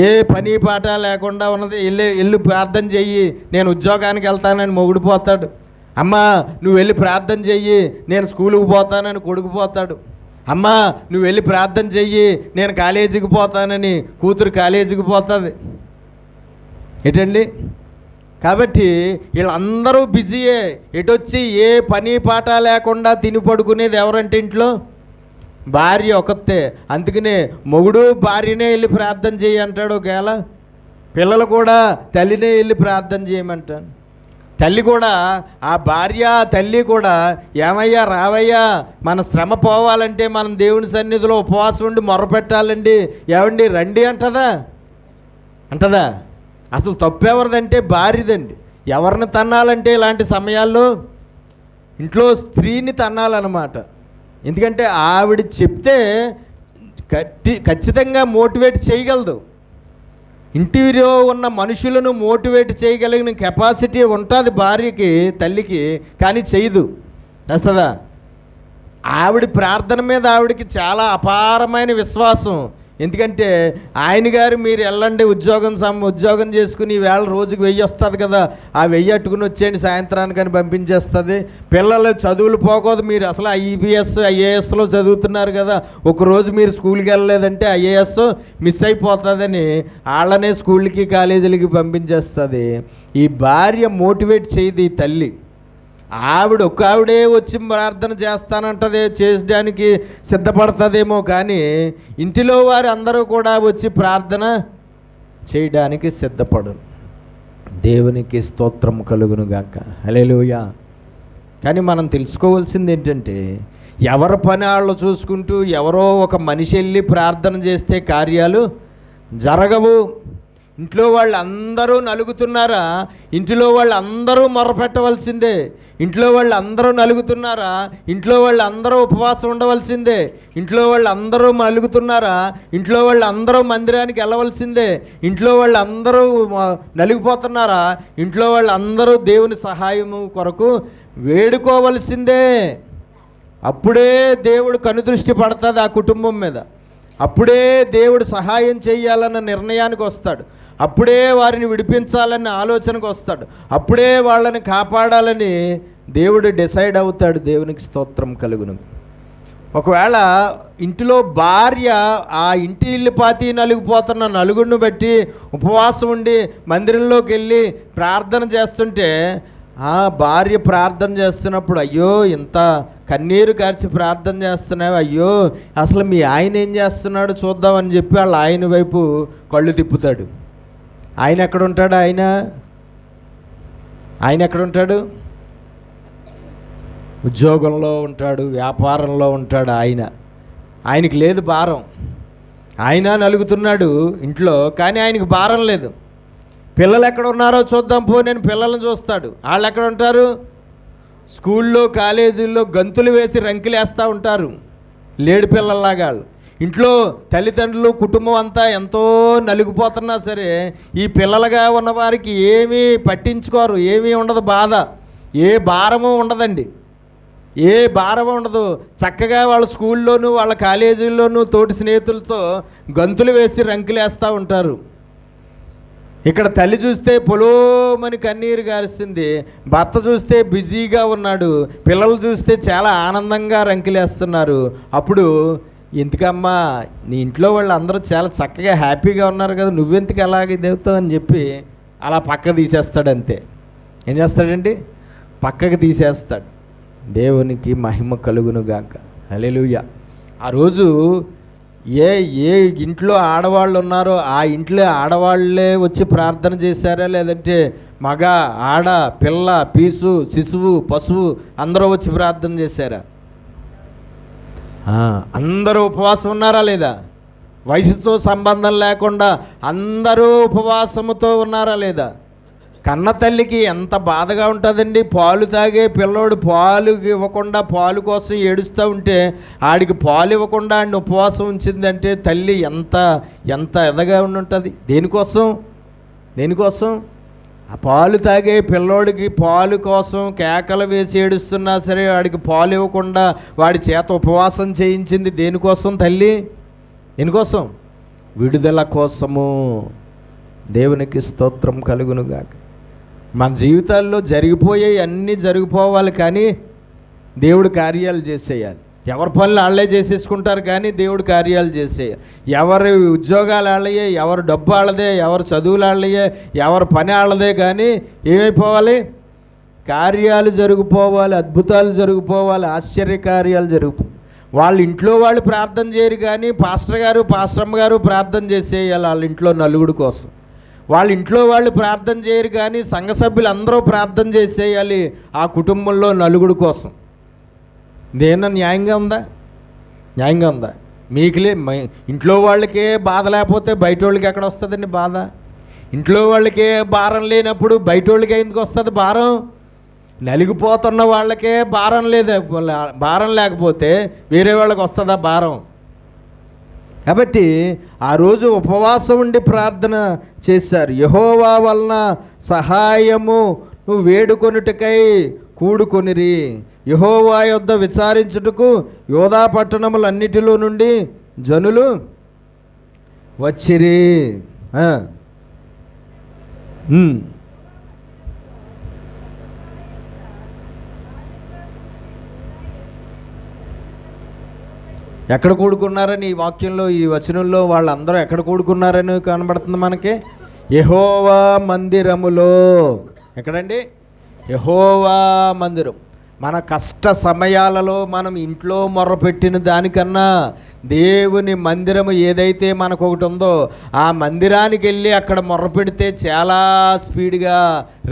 ఏ పని పాట లేకుండా ఉన్నది, వెళ్ళి ప్రార్థన చెయ్యి, నేను ఉద్యోగానికి వెళ్తానని మొగుడు పోతాడు. అమ్మా నువ్వు వెళ్ళి ప్రార్థన చెయ్యి, నేను స్కూలుకి పోతానని కొడుకు పోతాడు. అమ్మా నువ్వు వెళ్ళి ప్రార్థన చెయ్యి, నేను కాలేజీకి పోతానని కూతురు కాలేజీకి పోతుంది. ఏంటండి? కాబట్టి వీళ్ళందరూ బిజీయే. ఎటొచ్చి ఏ పని పాట లేకుండా తిని పడుకునేది ఎవరంటే ఇంట్లో భార్య ఒకతే. అందుకనే మొగుడు భార్యనే వెళ్ళి ప్రార్థన చేయి అంటాడు. ఒకవేళ పిల్లలు కూడా తల్లినే వెళ్ళి ప్రార్థన చేయమంటాడు. తల్లి కూడా, ఆ భార్య తల్లి కూడా, ఏమయ్యా రావయ్యా, మన శ్రమ పోవాలంటే మనం దేవుని సన్నిధిలో ఉపవాసం ఉండి మొరపెట్టాలండి, ఏమండి రండి అంటదా? అసలు తప్పెవరిదంటే భార్యదండి. ఎవరిని తన్నాలంటే ఇలాంటి సమయాల్లో ఇంట్లో స్త్రీని తన్నాలన్నమాట. ఎందుకంటే ఆవిడ చెప్తే ఖచ్చితంగా మోటివేట్ చేయగలదు. ఇంటిలో ఉన్న మనుషులను మోటివేట్ చేయగలిగిన కెపాసిటీ ఉంటుంది భార్యకి, తల్లికి, కానీ చేయదు. వస్తుందా? ఆవిడ ప్రార్థన మీద ఆవిడకి చాలా అపారమైన విశ్వాసం. ఎందుకంటే ఆయన గారు మీరు వెళ్ళండి ఉద్యోగం చేసుకుని ఈవేళ రోజుకి 1000 వస్తుంది కదా, ఆ 1000 అట్టుకుని వచ్చేయండి సాయంత్రానికని పంపించేస్తుంది. పిల్లలు చదువులు పోకూడదు, మీరు అసలు IPS IASలో చదువుతున్నారు కదా, ఒకరోజు మీరు స్కూల్కి వెళ్ళలేదంటే IAS మిస్ అయిపోతుందని వాళ్ళనే స్కూల్కి కాలేజీలకి పంపించేస్తుంది. ఈ భార్య మోటివేట్ చేయదు ఈ తల్లి. ఆవిడే వచ్చి ప్రార్థన చేస్తానంటదే, చేయడానికి సిద్ధపడుతుందేమో, కానీ ఇంటిలో వారు అందరూ కూడా వచ్చి ప్రార్థన చేయడానికి సిద్ధపడరు. దేవునికి స్తోత్రం కలుగును గాక. హల్లెలూయా. కానీ మనం తెలుసుకోవాల్సింది ఏంటంటే, ఎవరి పని వాళ్ళు చూసుకుంటూ ఎవరో ఒక మనిషి వెళ్ళి ప్రార్థన చేస్తే కార్యాలు జరగవు. ఇంట్లో వాళ్ళు అందరూ నలుగుతున్నారా? ఇంట్లో వాళ్ళు అందరూ మొరపెట్టవలసిందే. ఇంట్లో వాళ్ళు అందరూ నలుగుతున్నారా? ఇంట్లో వాళ్ళు అందరూ ఉపవాసం ఉండవలసిందే. ఇంట్లో వాళ్ళు అందరూ నలుగుతున్నారా? ఇంట్లో వాళ్ళు అందరూ మందిరానికి వెళ్ళవలసిందే. ఇంట్లో వాళ్ళు అందరూ నలిగిపోతున్నారా? ఇంట్లో వాళ్ళు అందరూ దేవుని సహాయము కొరకు వేడుకోవలసిందే. అప్పుడే దేవుడు కనుదృష్టి పడుతుంది ఆ కుటుంబం మీద. అప్పుడే దేవుడు సహాయం చేయాలన్న నిర్ణయానికి వస్తాడు. అప్పుడే వారిని విడిపించాలన్న ఆలోచనకు వస్తాడు. అప్పుడే వాళ్ళని కాపాడాలని దేవుడు డిసైడ్ అవుతాడు. దేవునికి స్తోత్రం కలుగును. ఒకవేళ ఇంటిలో భార్య ఆ ఇంటి ఇల్లుపాతి నలిగిపోతున్న నలుగురిని బట్టి ఉపవాసం ఉండి మందిరంలోకి వెళ్ళి ప్రార్థన చేస్తుంటే, ఆ భార్య ప్రార్థన చేస్తున్నప్పుడు, అయ్యో ఇంత కన్నీరు కార్చి ప్రార్థన చేస్తున్నావు, అయ్యో అసలు మీ ఆయన ఏం చేస్తున్నాడు చూద్దామని చెప్పి వాళ్ళ ఆయన వైపు కళ్ళు తిప్పుతాడు. ఆయన ఎక్కడుంటాడు? ఆయన ఎక్కడుంటాడు? ఉద్యోగంలో ఉంటాడు, వ్యాపారంలో ఉంటాడు. ఆయనకి లేదు భారం. ఆయన నలుగుతున్నాడు ఇంట్లో, కానీ ఆయనకి భారం లేదు. పిల్లలు ఎక్కడ ఉన్నారో చూద్దాం పో, నేను పిల్లలను చూస్తాడు. వాళ్ళు ఎక్కడ ఉంటారు? స్కూల్లో కాలేజీల్లో గంతులు వేసి రంకిలేస్తూ ఉంటారు, లేడి పిల్లల్లాగా. వాళ్ళు ఇంట్లో తల్లిదండ్రులు కుటుంబం అంతా ఎంతో నలిగిపోతున్నా సరే ఈ పిల్లలుగా ఉన్నవారికి ఏమీ పట్టించుకోరు. ఏమీ ఉండదు బాధ, ఏ భారము ఉండదండి, ఏ భారం ఉండదు. చక్కగా వాళ్ళ స్కూల్లోనూ వాళ్ళ కాలేజీల్లోనూ తోటి స్నేహితులతో గంతులు వేసి రంకిలేస్తూ ఉంటారు. ఇక్కడ తల్లి చూస్తే పొలోమని కన్నీరు గారుస్తుంది, భర్త చూస్తే బిజీగా ఉన్నాడు, పిల్లలు చూస్తే చాలా ఆనందంగా రంకిలేస్తున్నారు. అప్పుడు ఎందుకమ్మా నీ ఇంట్లో వాళ్ళు అందరూ చాలా చక్కగా హ్యాపీగా ఉన్నారు కదా, నువ్వెందుకు అలాగే దేవుతావు అని చెప్పి అలా పక్కకు తీసేస్తాడు. అంతే. ఏం చేస్తాడండి? పక్కకు తీసేస్తాడు. దేవునికి మహిమ కలుగును గాక. హల్లెలూయా. ఆ రోజు ఏ ఇంట్లో ఆడవాళ్ళు ఉన్నారో ఆ ఇంట్లో ఆడవాళ్ళే వచ్చి ప్రార్థన చేశారా, లేదంటే మగ ఆడ పిల్ల పీసు శిశువు పశువు అందరూ వచ్చి ప్రార్థన చేశారా? అందరూ ఉపవాసం ఉన్నారా లేదా? వయసుతో సంబంధం లేకుండా అందరూ ఉపవాసముతో ఉన్నారా లేదా? కన్న తల్లికి ఎంత బాధగా ఉంటుందండి. పాలు తాగే పిల్లోడు పాలు ఇవ్వకుండా పాలు కోసం ఏడుస్తూ ఉంటే ఆడికి పాలు ఇవ్వకుండా ఆడిని ఉపవాసం ఉంచిందంటే తల్లి ఎంత ఎంత ఎదగా ఉండుంటుంది. దేనికోసం ఆ పాలు తాగే పిల్లోడికి పాలు కోసం కేకలు వేసి ఏడుస్తున్నా సరే వాడికి పాలు ఇవ్వకుండా వాడి చేత ఉపవాసం చేయించింది దేనికోసం? తల్లి దేనికోసం? విడుదల కోసము. దేవునికి స్తోత్రం కలుగునుగాక. మన జీవితాల్లో జరిగిపోయాయి అన్నీ జరిగిపోవాలి, కానీ దేవుడు కార్యాలు చేసేయాలి. ఎవరి పనులు వాళ్ళే చేసేసుకుంటారు, కానీ దేవుడు కార్యాలు చేసేయాలి. ఎవరి ఉద్యోగాలు వాళ్ళయే, ఎవరి డబ్బు వాళ్ళదే, ఎవరి చదువులు వాళ్ళయే, ఎవరి పని వాళ్ళదే, కానీ ఏమైపోవాలి? కార్యాలు జరిగిపోవాలి, అద్భుతాలు జరిగిపోవాలి, ఆశ్చర్యకార్యాలు జరిగిపోవాలి. వాళ్ళ ఇంట్లో వాళ్ళు ప్రార్థన చేయరు, కానీ పాస్టర్ గారు పాస్టమ్మ గారు ప్రార్థన చేసేయాలి వాళ్ళ ఇంట్లో నలుగుడి కోసం. వాళ్ళ ఇంట్లో వాళ్ళు ప్రార్థన చేయరు, కానీ సంఘ సభ్యులు అందరూ ప్రార్థన చేసేయాలి ఆ కుటుంబంలో నలుగుడి కోసం. దేన్న న్యాయంగా ఉందా? మీకులే ఇంట్లో వాళ్ళకే బాధ లేకపోతే బయట వాళ్ళకి ఎక్కడ వస్తుందండి బాధ? ఇంట్లో వాళ్ళకే భారం లేనప్పుడు బయట వాళ్ళకి ఎందుకు వస్తుంది భారం? నలిగిపోతున్న వాళ్ళకే భారం లేకపోతే వేరే వాళ్ళకి వస్తుందా భారం? కాబట్టి ఆ రోజు ఉపవాసం ఉండి ప్రార్థన చేశారు. యెహోవా వలన సహాయము నువ్వు వేడుకొనుటకై కూడుకొనిరి. యెహోవా యొద్ద విచారించుటకు యోధా పట్టణములన్నిటిలో నుండి జనులు వచ్చిరి. ఎక్కడ కూడుకున్నారని ఈ వాక్యంలో, ఈ వచనంలో వాళ్ళందరూ ఎక్కడ కూడుకున్నారని కనబడుతుంది మనకి? యెహోవా మందిరములో. ఎక్కడండి? యెహోవా మందిరం. మన కష్ట సమయాలలో మనం ఇంట్లో మొర్రపెట్టిన దానికన్నా దేవుని మందిరము ఏదైతే మనకు ఒకటి ఉందో ఆ మందిరానికి వెళ్ళి అక్కడ మొర్రపెడితే చాలా స్పీడ్గా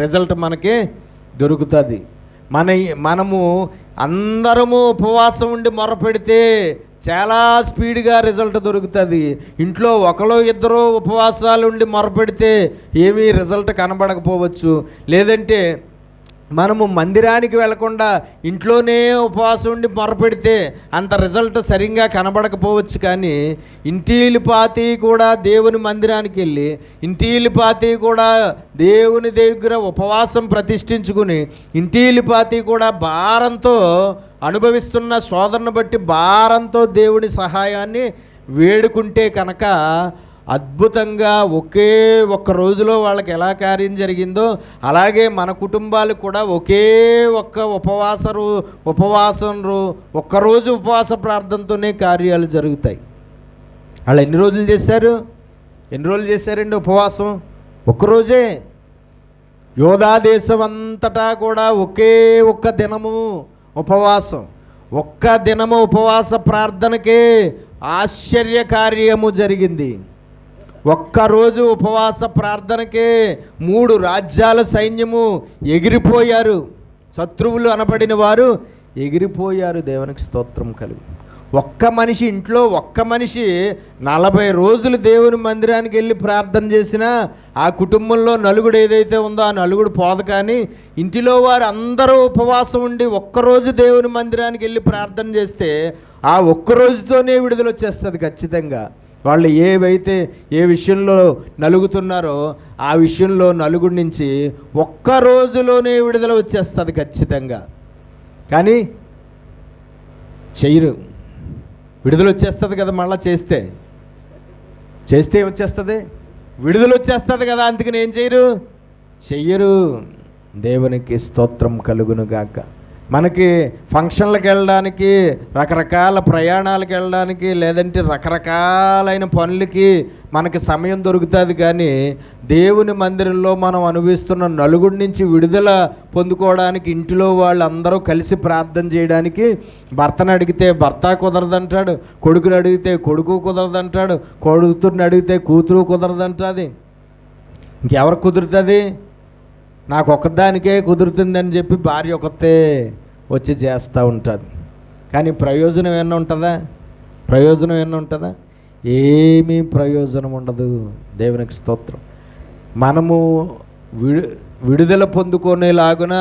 రిజల్ట్ మనకి దొరుకుతుంది. మనము అందరము ఉపవాసం ఉండి మొర్రపెడితే చాలా స్పీడ్గా రిజల్ట్ దొరుకుతుంది. ఇంట్లో ఒకరు ఇద్దరు ఉపవాసాలు ఉండి మొరపెడితే ఏమీ రిజల్ట్ కనబడకపోవచ్చు. లేదంటే మనము మందిరానికి వెళ్లకుండా ఇంట్లోనే ఉపవాసం ఉండి మొరపెడితే అంత రిజల్ట్ సరిగ్గా కనబడకపోవచ్చు. కానీ ఇంటిల్లిపాతి కూడా దేవుని మందిరానికి వెళ్ళి ఇంటిల్లిపాతి కూడా దేవుని దగ్గర ఉపవాసం ప్రతిష్ఠించుకుని ఇంటిల్లిపాతి కూడా భారంతో అనుభవిస్తున్న శోధనను బట్టి భారంతో దేవుని సహాయాన్ని వేడుకుంటే కనుక అద్భుతంగా ఒకే ఒక్క రోజులో వాళ్ళకి ఎలా కార్యం జరిగిందో అలాగే మన కుటుంబాలు కూడా ఒకే ఒక్క ఒక్కరోజు ఉపవాస ప్రార్థనతోనే కార్యాలు జరుగుతాయి. వాళ్ళు ఎన్ని రోజులు చేశారండి ఉపవాసం? ఒక్కరోజే. యోధా దేశం అంతటా కూడా ఒకే ఒక్క దినము ఉపవాసం. ఒక్క దినము ఉపవాస ప్రార్థనకే ఆశ్చర్య కార్యము జరిగింది. ఒక్కరోజు ఉపవాస ప్రార్థనకే 3 రాజ్యాల సైన్యము ఎగిరిపోయారు. శత్రువులు అనబడిన వారు ఎగిరిపోయారు. దేవునికి స్తోత్రం కలుగు. ఇంట్లో ఒక్క మనిషి 40 రోజులు దేవుని మందిరానికి వెళ్ళి ప్రార్థన చేసినా ఆ కుటుంబంలో నలుగుడు ఏదైతే ఉందో ఆ నలుగుడు పోదు. కానీ ఇంటిలో వారు అందరూ ఉపవాసం ఉండి ఒక్కరోజు దేవుని మందిరానికి వెళ్ళి ప్రార్థన చేస్తే ఆ ఒక్కరోజుతోనే విడుదల వచ్చేస్తుంది ఖచ్చితంగా. వాళ్ళు ఏ విషయంలో నలుగుతున్నారో ఆ విషయంలో నలుగుడి నుంచి ఒక్క రోజులోనే విడుదల వచ్చేస్తుంది ఖచ్చితంగా. కానీ చెయ్యరు. విడుదల వచ్చేస్తుంది కదా, మళ్ళీ చేస్తే వచ్చేస్తుంది, విడుదల వచ్చేస్తుంది కదా, అందుకని ఏం చెయ్యరు. దేవునికి స్తోత్రం కలుగును గాక. మనకి ఫంక్షన్లకు వెళ్ళడానికి, రకరకాల ప్రయాణాలకు వెళ్ళడానికి, లేదంటే రకరకాలైన పనులకి మనకి సమయం దొరుకుతుంది. కానీ దేవుని మందిరంలో మనం అనుభవిస్తున్న నలుగుడి నుంచి విడుదల పొందుకోవడానికి ఇంటిలో వాళ్ళందరూ కలిసి ప్రార్థన చేయడానికి భర్తను అడిగితే భర్త కుదరదంటాడు, కొడుకుని అడిగితే కొడుకు కుదరదంటాడు, కూతురుని అడిగితే కూతురు కుదరదంటుంది. ఇంకెవరికి కుదురుతుంది? నాకు ఒక్కదానికే కుదురుతుందని చెప్పి భార్య ఒకతే వచ్చి చేస్తూ ఉంటుంది. కానీ ప్రయోజనం ఏమన్నా ఉంటుందా? ప్రయోజనం ఏమన్నా ఉంటుందా? ఏమీ ప్రయోజనం ఉండదు. దేవునికి స్తోత్రం. మనము విడుదల పొందుకునేలాగున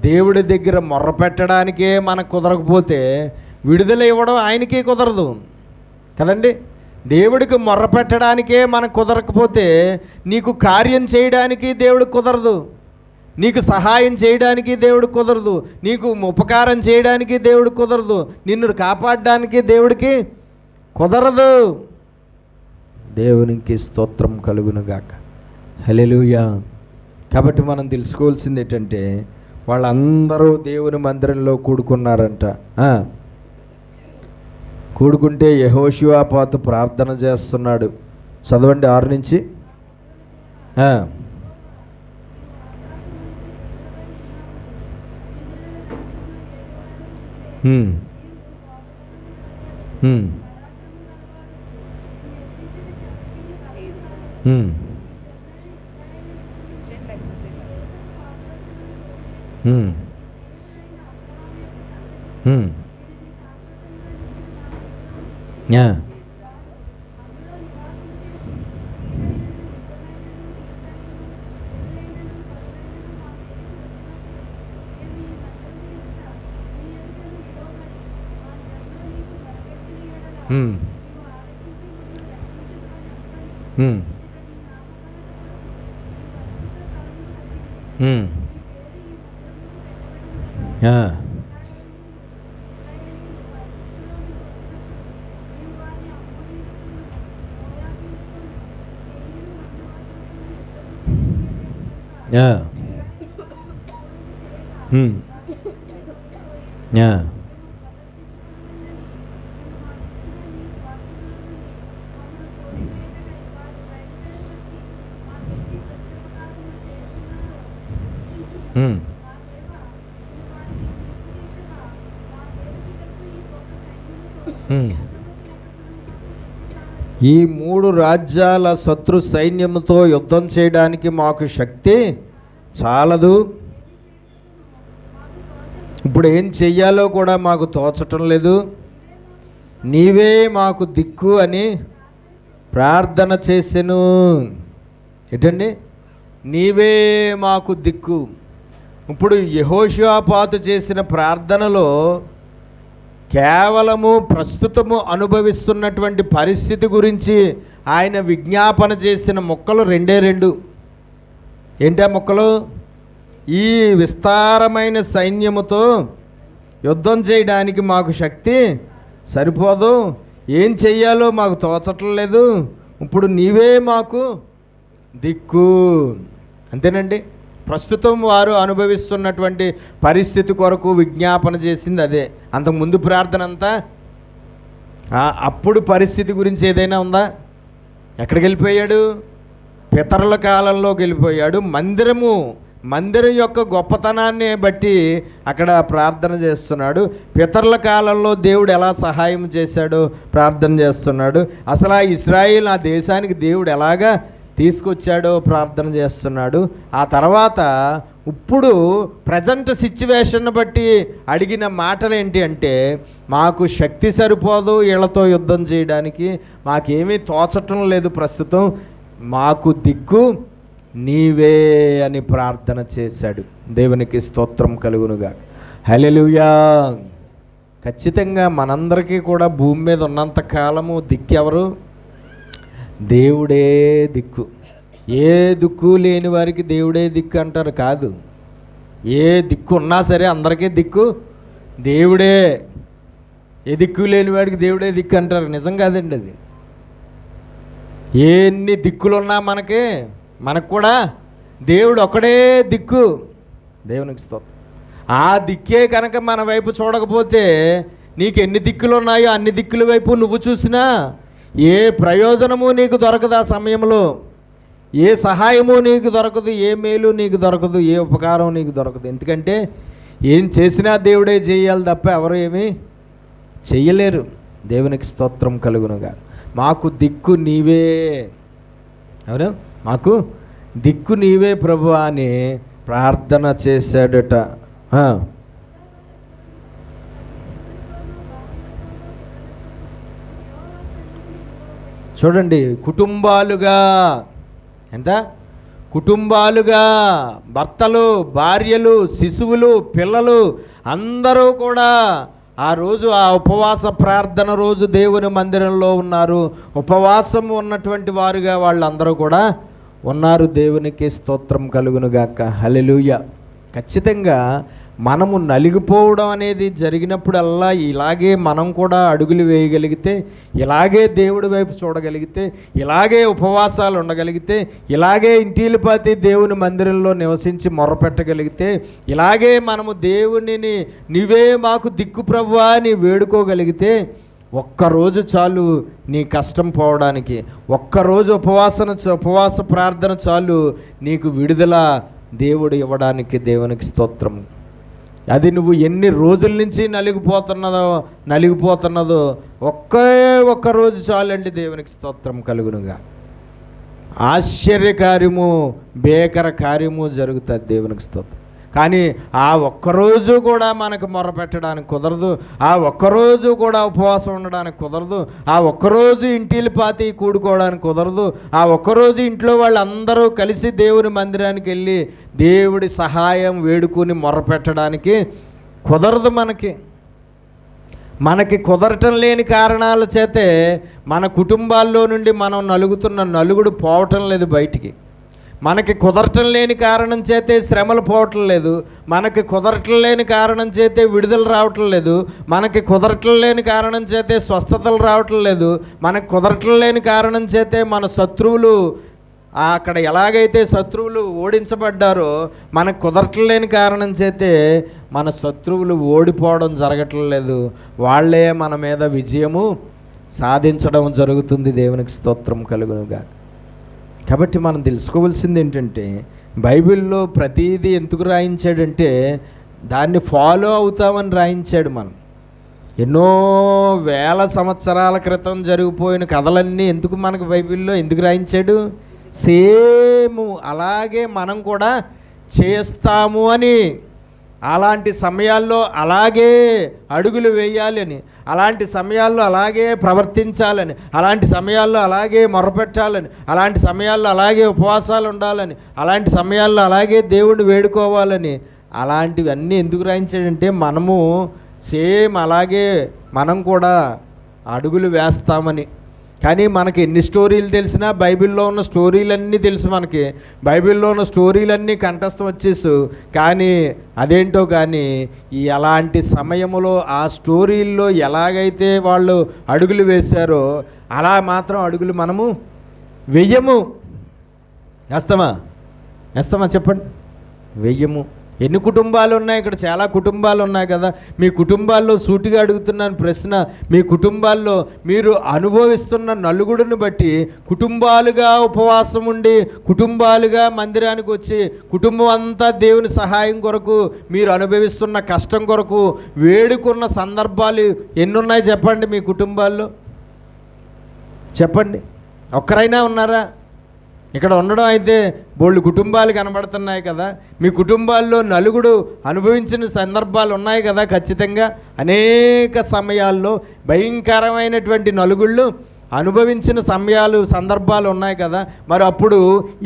దేవుడి దగ్గర మొర్ర పెట్టడానికే మనకు కుదరకపోతే విడుదల ఇవ్వడం ఆయనకే కుదరదు కదండి. దేవుడికి మొర్ర పెట్టడానికే మనకు కుదరకపోతే నీకు కార్యం చేయడానికి దేవుడికి కుదరదు, నీకు సహాయం చేయడానికి దేవుడికి కుదరదు, నీకు ఉపకారం చేయడానికి దేవుడికి కుదరదు, నిన్ను కాపాడడానికి దేవుడికి కుదరదు. దేవునికి స్తోత్రం కలుగునుగాక. హల్లెలూయా. కాబట్టి మనం తెలుసుకోవాల్సింది ఏంటంటే వాళ్ళందరూ దేవుని మందిరంలో కూడుకున్నారంట. కూడుకుంటే యెహోషువాపాతు ప్రార్థన చేస్తున్నాడు. చదవండి 6 నుంచి. ఈ 3 రాజ్యాల శత్రు సైన్యముతో యుద్ధం చేయడానికి మాకు శక్తి చాలదు. ఇప్పుడు ఏం చెయ్యాలో కూడా మాకు తోచటం లేదు. నీవే మాకు దిక్కు అని ప్రార్థన చేసెను. ఏంటండి? నీవే మాకు దిక్కు. ఇప్పుడు యెహోషువాపాతు చేసిన ప్రార్థనలో కేవలము ప్రస్తుతము అనుభవిస్తున్నటువంటి పరిస్థితి గురించి ఆయన విజ్ఞాపన చేసిన మొక్కలు 2. ఏంటి ఆ మొక్కలు? ఈ విస్తారమైన సైన్యముతో యుద్ధం చేయడానికి మాకు శక్తి సరిపోదు, ఏం చెయ్యాలో మాకు తోచట్లేదు, ఇప్పుడు నీవే మాకు దిక్కు. అంతేనండి. ప్రస్తుతం వారు అనుభవిస్తున్నటువంటి పరిస్థితి కొరకు విజ్ఞాపన చేసింది అదే. అంతకుముందు ప్రార్థన అంతా అప్పుడు పరిస్థితి గురించి ఏదైనా ఉందా? ఎక్కడికి వెళ్ళిపోయాడు? పితరుల కాలంలోకి వెళ్ళిపోయాడు. మందిరం యొక్క గొప్పతనాన్ని బట్టి అక్కడ ప్రార్థన చేస్తున్నాడు. పితరుల కాలంలో దేవుడు ఎలా సహాయం చేశాడో ప్రార్థన చేస్తున్నాడు. అసలు ఆ ఇశ్రాయేల్ ఆ దేశానికి దేవుడు ఎలాగా తీసుకొచ్చాడో ప్రార్థన చేస్తున్నాడు. ఆ తర్వాత ఇప్పుడు ప్రజెంట్ సిచ్యువేషన్ బట్టి అడిగిన మాటలు ఏంటి అంటే, మాకు శక్తి సరిపోదు వీళ్ళతో యుద్ధం చేయడానికి, మాకేమీ తోచటం లేదు ప్రస్తుతం, మాకు దిక్కు నీవే అని ప్రార్థన చేశాడు. దేవునికి స్తోత్రం కలుగునుగా. హల్లెలూయా. ఖచ్చితంగా మనందరికీ కూడా భూమి మీద ఉన్నంత కాలము దిక్కెవరు? దేవుడే దిక్కు. ఏ దిక్కు లేని వారికి దేవుడే దిక్కు అంటారు కాదు. ఏ దిక్కు ఉన్నా సరే అందరికీ దిక్కు దేవుడే. ఏ దిక్కు లేని వాడికి దేవుడే దిక్కు అంటారు. నిజం కాదండి అది. ఎన్ని దిక్కులున్నా మనకు కూడా దేవుడు ఒకడే దిక్కు. దేవునికి స్తోత్రం. ఆ దిక్కే కనుక మన వైపు చూడకపోతే నీకు ఎన్ని దిక్కులు ఉన్నాయో అన్ని దిక్కుల వైపు నువ్వు చూసినా ఏ ప్రయోజనము నీకు దొరకదు. ఆ సమయంలో ఏ సహాయము నీకు దొరకదు, ఏ మేలు నీకు దొరకదు, ఏ ఉపకారం నీకు దొరకదు. ఎందుకంటే ఏం చేసినా దేవుడే చేయాలి తప్ప ఎవరు ఏమీ చెయ్యలేరు. దేవునికి స్తోత్రం కలుగునుగా. మాకు దిక్కు నీవే. ఎవరు? మాకు దిక్కు నీవే ప్రభు అని ప్రార్థన చేశాడట. చూడండి, కుటుంబాలుగా ఎంత కుటుంబాలుగా భర్తలు, భార్యలు, శిశువులు, పిల్లలు అందరూ కూడా ఆ రోజు ఆ ఉపవాస ప్రార్థన రోజు దేవుని మందిరంలో ఉన్నారు. ఉపవాసం ఉన్నటువంటి వారుగా వాళ్ళందరూ కూడా ఉన్నారు. దేవునికి స్తోత్రం కలుగునుగాక. హల్లెలూయా. ఖచ్చితంగా మనము నలిగిపోవడం అనేది జరిగినప్పుడల్లా ఇలాగే మనం కూడా అడుగులు వేయగలిగితే, ఇలాగే దేవుడి వైపు చూడగలిగితే, ఇలాగే ఉపవాసాలు ఉండగలిగితే, ఇలాగే ఇంటిల్లిపాతి దేవుని మందిరంలో నివసించి మొర్రపెట్టగలిగితే, ఇలాగే మనము దేవునిని నీవే మాకు దిక్కు ప్రభువా అని వేడుకోగలిగితే, ఒక్కరోజు చాలు నీ కష్టం పోవడానికి. ఒక్కరోజు ఉపవాస ప్రార్థన చాలు నీకు విడుదల దేవుడు ఇవ్వడానికి. దేవునికి స్తోత్రం. అది నువ్వు ఎన్ని రోజుల నుంచి నలిగిపోతున్నదో ఒక్క రోజు చాలండి. దేవునికి స్తోత్రం కలుగునుగా. ఆశ్చర్యకార్యము, భీకర కార్యము జరుగుతుంది. దేవునికి స్తోత్రం. కానీ ఆ ఒక్కరోజు కూడా మనకు మొరపెట్టడానికి కుదరదు. ఆ ఒక్కరోజు కూడా ఉపవాసం ఉండడానికి కుదరదు. ఆ ఒక్కరోజు ఇంటిల్లిపాతి కూడుకోవడానికి కుదరదు. ఆ ఒక్కరోజు ఇంట్లో వాళ్ళందరూ కలిసి దేవుని మందిరానికి వెళ్ళి దేవుడి సహాయం వేడుకుని మొరపెట్టడానికి కుదరదు. మనకి కుదరటం లేని కారణాల చేతే మన కుటుంబాల్లో నుండి మనం నలుగుతున్న నలుగుడు పోవటం లేదు బయటికి. మనకి కుదరటం లేని కారణం చేతే శ్రమలు పోవటం లేదు. మనకి కుదరటం లేని కారణం చేతే విడుదల రావటం లేదు. మనకి కుదరటం లేని కారణం చేతే స్వస్థతలు రావటం లేదు. మనకి కుదరటం లేని కారణం చేతే మన శత్రువులు అక్కడ ఎలాగైతే శత్రువులు ఓడించబడ్డారో, మనకు కుదరటం లేని కారణం చేతే మన శత్రువులు ఓడిపోవడం జరగటం లేదు. వాళ్ళే మన మీద విజయము సాధించడం జరుగుతుంది. దేవునికి స్తోత్రం కలుగునుగా. కాబట్టి మనం తెలుసుకోవాల్సింది ఏంటంటే, బైబిల్లో ప్రతీదీ ఎందుకు రాయించాడంటే దాన్ని ఫాలో అవుతామని రాయించాడు. మనం ఎన్నో వేల సంవత్సరాల క్రితం జరిగిపోయిన కథలన్నీ ఎందుకు మనకు బైబిల్లో ఎందుకు రాయించాడు? సేమ్ అలాగే మనం కూడా చేస్తాము అని. అలాంటి సమయాల్లో అలాగే అడుగులు వేయాలని, అలాంటి సమయాల్లో అలాగే ప్రవర్తించాలని, అలాంటి సమయాల్లో అలాగే మొరపెట్టాలని, అలాంటి సమయాల్లో అలాగే ఉపవాసాలు ఉండాలని, అలాంటి సమయాల్లో అలాగే దేవుడిని వేడుకోవాలని. అలాంటివన్నీ ఎందుకు రాయించాడంటే మనము సేమ్ అలాగే మనం కూడా అడుగులు వేస్తామని. కానీ మనకి ఎన్ని స్టోరీలు తెలిసినా బైబిల్లో ఉన్న స్టోరీలన్నీ తెలుసు మనకి. బైబిల్లో ఉన్న స్టోరీలన్నీ కంఠస్థం వచ్చేసు. కానీ అదేంటో కానీ అలాంటి సమయంలో ఆ స్టోరీల్లో ఎలాగైతే వాళ్ళు అడుగులు వేశారో అలా మాత్రం అడుగులు మనము వెయ్యము. వేస్తామా చెప్పండి? వెయ్యము. ఎన్ని కుటుంబాలు ఉన్నాయి ఇక్కడ? చాలా కుటుంబాలు ఉన్నాయి కదా. మీ కుటుంబాల్లో సూటిగా అడుగుతున్నాను ప్రశ్న, మీ కుటుంబాల్లో మీరు అనుభవిస్తున్న నలుగుడిని బట్టి కుటుంబాలుగా ఉపవాసం ఉండి, కుటుంబాలుగా మందిరానికి వచ్చి, కుటుంబం అంతా దేవుని సహాయం కొరకు మీరు అనుభవిస్తున్న కష్టం కొరకు వేడుకున్న సందర్భాలు ఎన్నున్నాయి చెప్పండి? మీ కుటుంబాల్లో చెప్పండి. ఒక్కరైనా ఉన్నారా? ఇక్కడ ఉండడం అయితే బోళ్ళు కుటుంబాలు కనబడుతున్నాయి కదా. మీ కుటుంబాల్లో నలుగుడు అనుభవించిన సందర్భాలు ఉన్నాయి కదా. ఖచ్చితంగా అనేక సమయాల్లో భయంకరమైనటువంటి నలుగుళ్ళు అనుభవించిన సందర్భాలు ఉన్నాయి కదా. మరి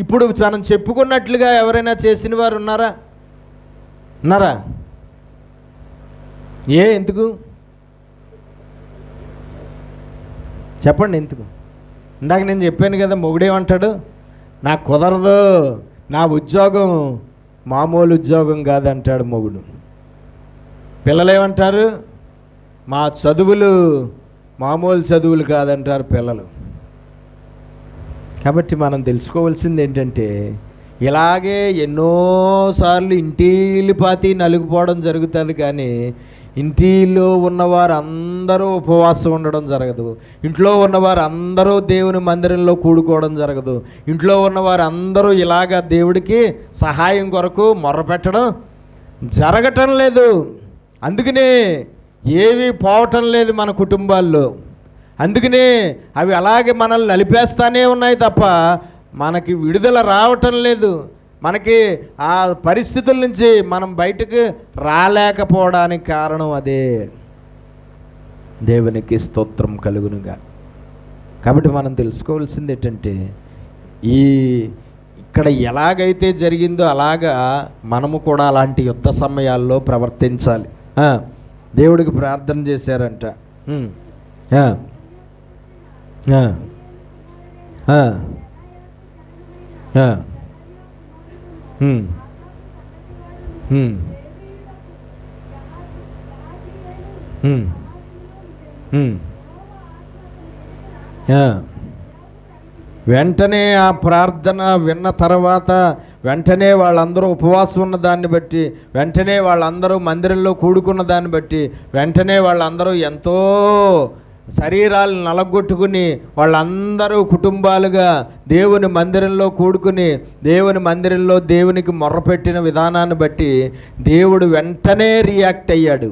ఇప్పుడు మనం చెప్పుకున్నట్లుగా ఎవరైనా చేసిన వారు ఉన్నారా? ఎందుకు చెప్పండి? ఎందుకు? ఇందాక నేను చెప్పాను కదా, మొగుడేమంటాడు? నాకు కుదరదు, నా ఉద్యోగం మామూలు ఉద్యోగం కాదంటాడు మొగుడు. పిల్లలేమంటారు? మా చదువులు మామూలు చదువులు కాదంటారు పిల్లలు. కాబట్టి మనం తెలుసుకోవాల్సింది ఏంటంటే, ఇలాగే ఎన్నోసార్లు ఇంటిల్లిపాతి నలిగిపోవడం జరుగుతుంది. కానీ ఇంటిలో ఉన్నవారు అందరూ ఉపవాసం ఉండడం జరగదు. ఇంట్లో ఉన్నవారు అందరూ దేవుని మందిరంలో కూడుకోవడం జరగదు. ఇంట్లో ఉన్నవారు అందరూ ఇలాగా దేవుడికి సహాయం కొరకు మొర్రపెట్టడం జరగటం లేదు. అందుకనే ఏవి పోవటం లేదు మన కుటుంబాల్లో. అందుకనే అవి అలాగే మనల్ని నలిపేస్తానే ఉన్నాయి తప్ప మనకి విడుదల రావటం లేదు. మనకి ఆ పరిస్థితుల నుంచి మనం బయటకు రాలేకపోవడానికి కారణం అదే. దేవునికి స్తోత్రం కలుగునుగా. కాబట్టి మనం తెలుసుకోవాల్సింది ఏంటంటే ఈ ఇక్కడ ఎలాగైతే జరిగిందో అలాగా మనము కూడా అలాంటి యుద్ధ సమయాల్లో ప్రవర్తించాలి. దేవుడికి ప్రార్థన చేశారంట. వెంటనే ఆ ప్రార్థన విన్న తర్వాత వెంటనే వాళ్ళందరూ ఉపవాసం ఉన్న దాన్ని బట్టి, వెంటనే వాళ్ళందరూ మందిరంలో కూడుకున్న దాన్ని బట్టి, వెంటనే వాళ్ళందరూ ఎంతో శరీరాలు నలగొట్టుకుని వాళ్ళందరూ కుటుంబాలుగా దేవుని మందిరంలో కూడుకుని దేవుని మందిరంలో దేవునికి మొర్రపెట్టిన విధానాన్ని బట్టి దేవుడు వెంటనే రియాక్ట్ అయ్యాడు,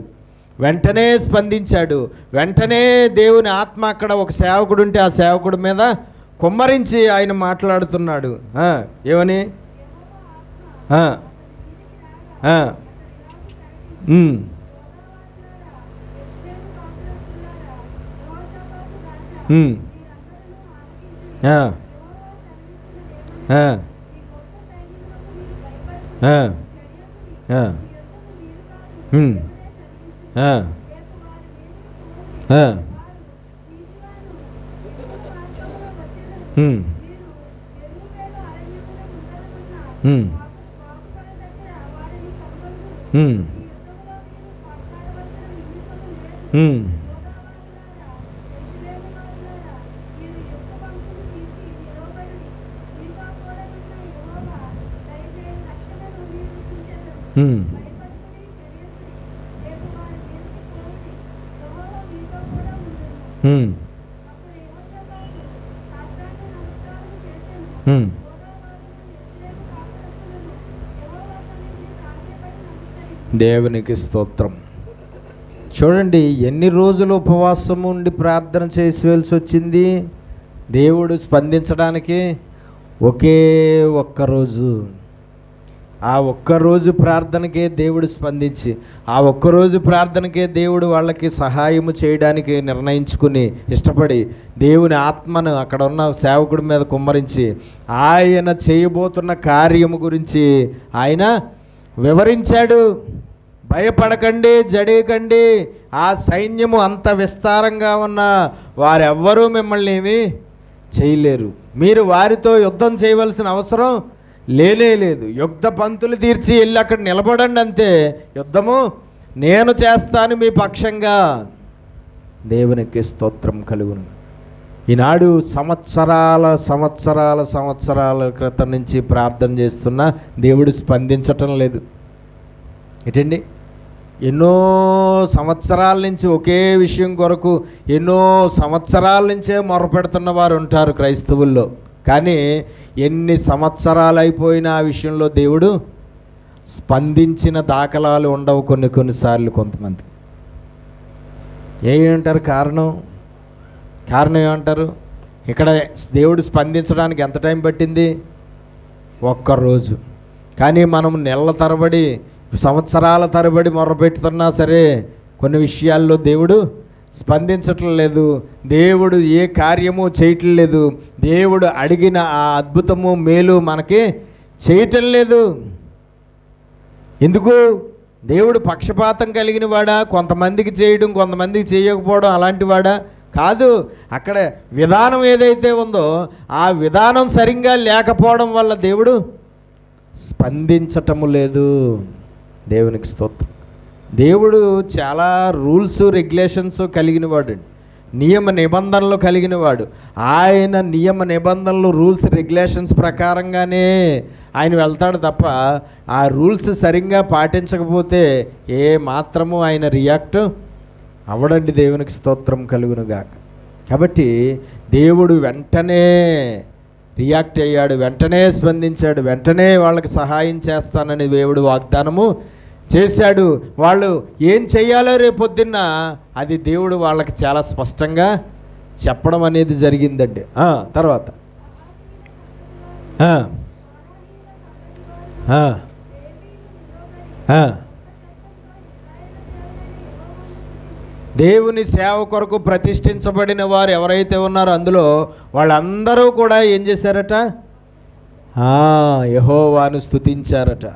వెంటనే స్పందించాడు. వెంటనే దేవుని ఆత్మ అక్కడ ఒక సేవకుడు ఉంటే ఆ సేవకుడి మీద కుమ్మరించి ఆయన మాట్లాడుతున్నాడు. ఏమని? దేవునికి స్తోత్రం. చూడండి, ఎన్ని రోజులు ఉపవాసం ఉండి ప్రార్థన చేసి వచ్చింది దేవుడు స్పందించడానికి? ఒకే ఒక్కరోజు. ఆ ఒక్కరోజు ప్రార్థనకే దేవుడు స్పందించి, ఆ ఒక్కరోజు ప్రార్థనకే దేవుడు వాళ్ళకి సహాయము చేయడానికి నిర్ణయించుకుని ఇష్టపడి దేవుని ఆత్మను అక్కడ ఉన్న సేవకుడి మీద కుమ్మరించి ఆయన చేయబోతున్న కార్యము గురించి ఆయన వివరించాడు. భయపడకండి, జడేకండి, ఆ సైన్యము అంత విస్తారంగా ఉన్న వారెవ్వరూ మిమ్మల్ని ఏమీ చేయలేరు. మీరు వారితో యుద్ధం చేయవలసిన అవసరం లేదు. యుద్ధ పంతులు తీర్చి వెళ్ళి అక్కడ నిలబడండి, అంతే. యుద్ధము నేను చేస్తాను మీ పక్షంగా. దేవునికి స్తోత్రం కలుగును. ఈనాడు సంవత్సరాల క్రితం నుంచి ప్రార్థన చేస్తున్నా దేవుడు స్పందించటం లేదు. ఏంటండి? ఎన్నో సంవత్సరాల నుంచి ఒకే విషయం కొరకు ఎన్నో సంవత్సరాల నుంచే మొరపెడుతున్న వారు ఉంటారు క్రైస్తవుల్లో. కానీ ఎన్ని సంవత్సరాలు అయిపోయినా ఆ విషయంలో దేవుడు స్పందించిన దాఖలాలు ఉండవు కొన్నిసార్లు కొంతమంది. ఏమంటారు కారణం ఏమంటారు? ఇక్కడ దేవుడు స్పందించడానికి ఎంత టైం పట్టింది? ఒక్కరోజు. కానీ మనం నెలల తరబడి సంవత్సరాల తరబడి మొర్రపెట్టుతున్నా సరే కొన్ని విషయాల్లో దేవుడు స్పందించటం లేదు. దేవుడు ఏ కార్యము చేయటం లేదు. దేవుడు అడిగిన ఆ అద్భుతము మేలు మనకి చేయటం లేదు. ఎందుకు? దేవుడు పక్షపాతం కలిగిన వాడా? కొంతమందికి చేయడం కొంతమందికి చేయకపోవడం అలాంటి వాడా? కాదు. అక్కడ విధానం ఏదైతే ఉందో ఆ విధానం సరిగ్గా లేకపోవడం వల్ల దేవుడు స్పందించటము లేదు. దేవునికి స్తోత్రం. దేవుడు చాలా రూల్స్ రెగ్యులేషన్స్ కలిగిన వాడు, నియమ నిబంధనలు కలిగిన వాడు. ఆయన నియమ నిబంధనలు రూల్స్ రెగ్యులేషన్స్ ప్రకారంగానే ఆయన వెళ్తాడు తప్ప ఆ రూల్స్ సరిగ్గా పాటించకపోతే ఏ మాత్రము ఆయన రియాక్ట్ అవడండి. దేవునికి స్తోత్రం కలుగునుగాక. కాబట్టి దేవుడు వెంటనే రియాక్ట్ అయ్యాడు, వెంటనే స్పందించాడు, వెంటనే వాళ్ళకి సహాయం చేస్తానని దేవుడు వాగ్దానము చేశాడు. వాళ్ళు ఏం చెయ్యాలో రేపొద్దున్న అది దేవుడు వాళ్ళకి చాలా స్పష్టంగా చెప్పడం అనేది జరిగిందండి. తర్వాత దేవుని సేవ కొరకు ప్రతిష్ఠించబడిన వారు ఎవరైతే ఉన్నారో అందులో వాళ్ళందరూ కూడా ఏం చేశారట? యెహోవాను స్తుతించారట.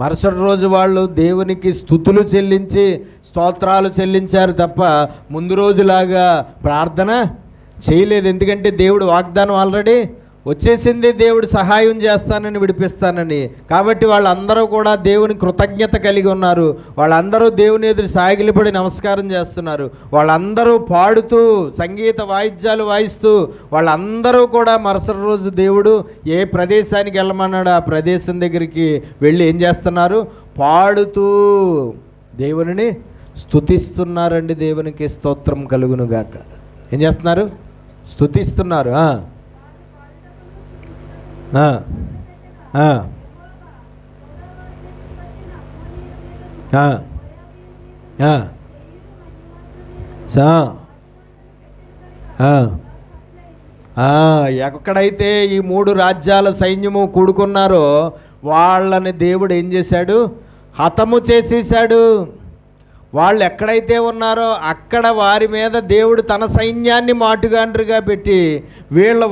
మరుసటి రోజు వాళ్ళు దేవునికి స్తుతులు చెల్లించి స్తోత్రాలు చెల్లించారు తప్ప ముందు రోజులాగా ప్రార్థన చేయలేదు. ఎందుకంటే దేవుడు వాగ్దానం ఆల్రెడీ వచ్చేసింది, దేవుడు సహాయం చేస్తానని, విడిపిస్తానని. కాబట్టి వాళ్ళందరూ కూడా దేవుని కృతజ్ఞత కలిగి ఉన్నారు. వాళ్ళందరూ దేవుని ఎదురు సాగిలిపడి నమస్కారం చేస్తున్నారు. వాళ్ళందరూ పాడుతూ సంగీత వాయిద్యాలు వాయిస్తూ వాళ్ళందరూ కూడా మరుసటి రోజు దేవుడు ఏ ప్రదేశానికి వెళ్ళమన్నాడు ఆ ప్రదేశం దగ్గరికి వెళ్ళి ఏం చేస్తున్నారు? పాడుతూ దేవుని స్తుతిస్తున్నారండి. దేవునికి స్తోత్రం కలుగునుగాక. ఏం చేస్తున్నారు? స్తుతిస్తున్నారు. ఎక్కడైతే ఈ 3 రాజ్యాల సైన్యము కూడుకున్నారో వాళ్ళని దేవుడు ఏం చేశాడు? హతము చేసేశాడు. వాళ్ళు ఎక్కడైతే ఉన్నారో అక్కడ వారి మీద దేవుడు తన సైన్యాన్ని మాటుగాండ్రుగా పెట్టి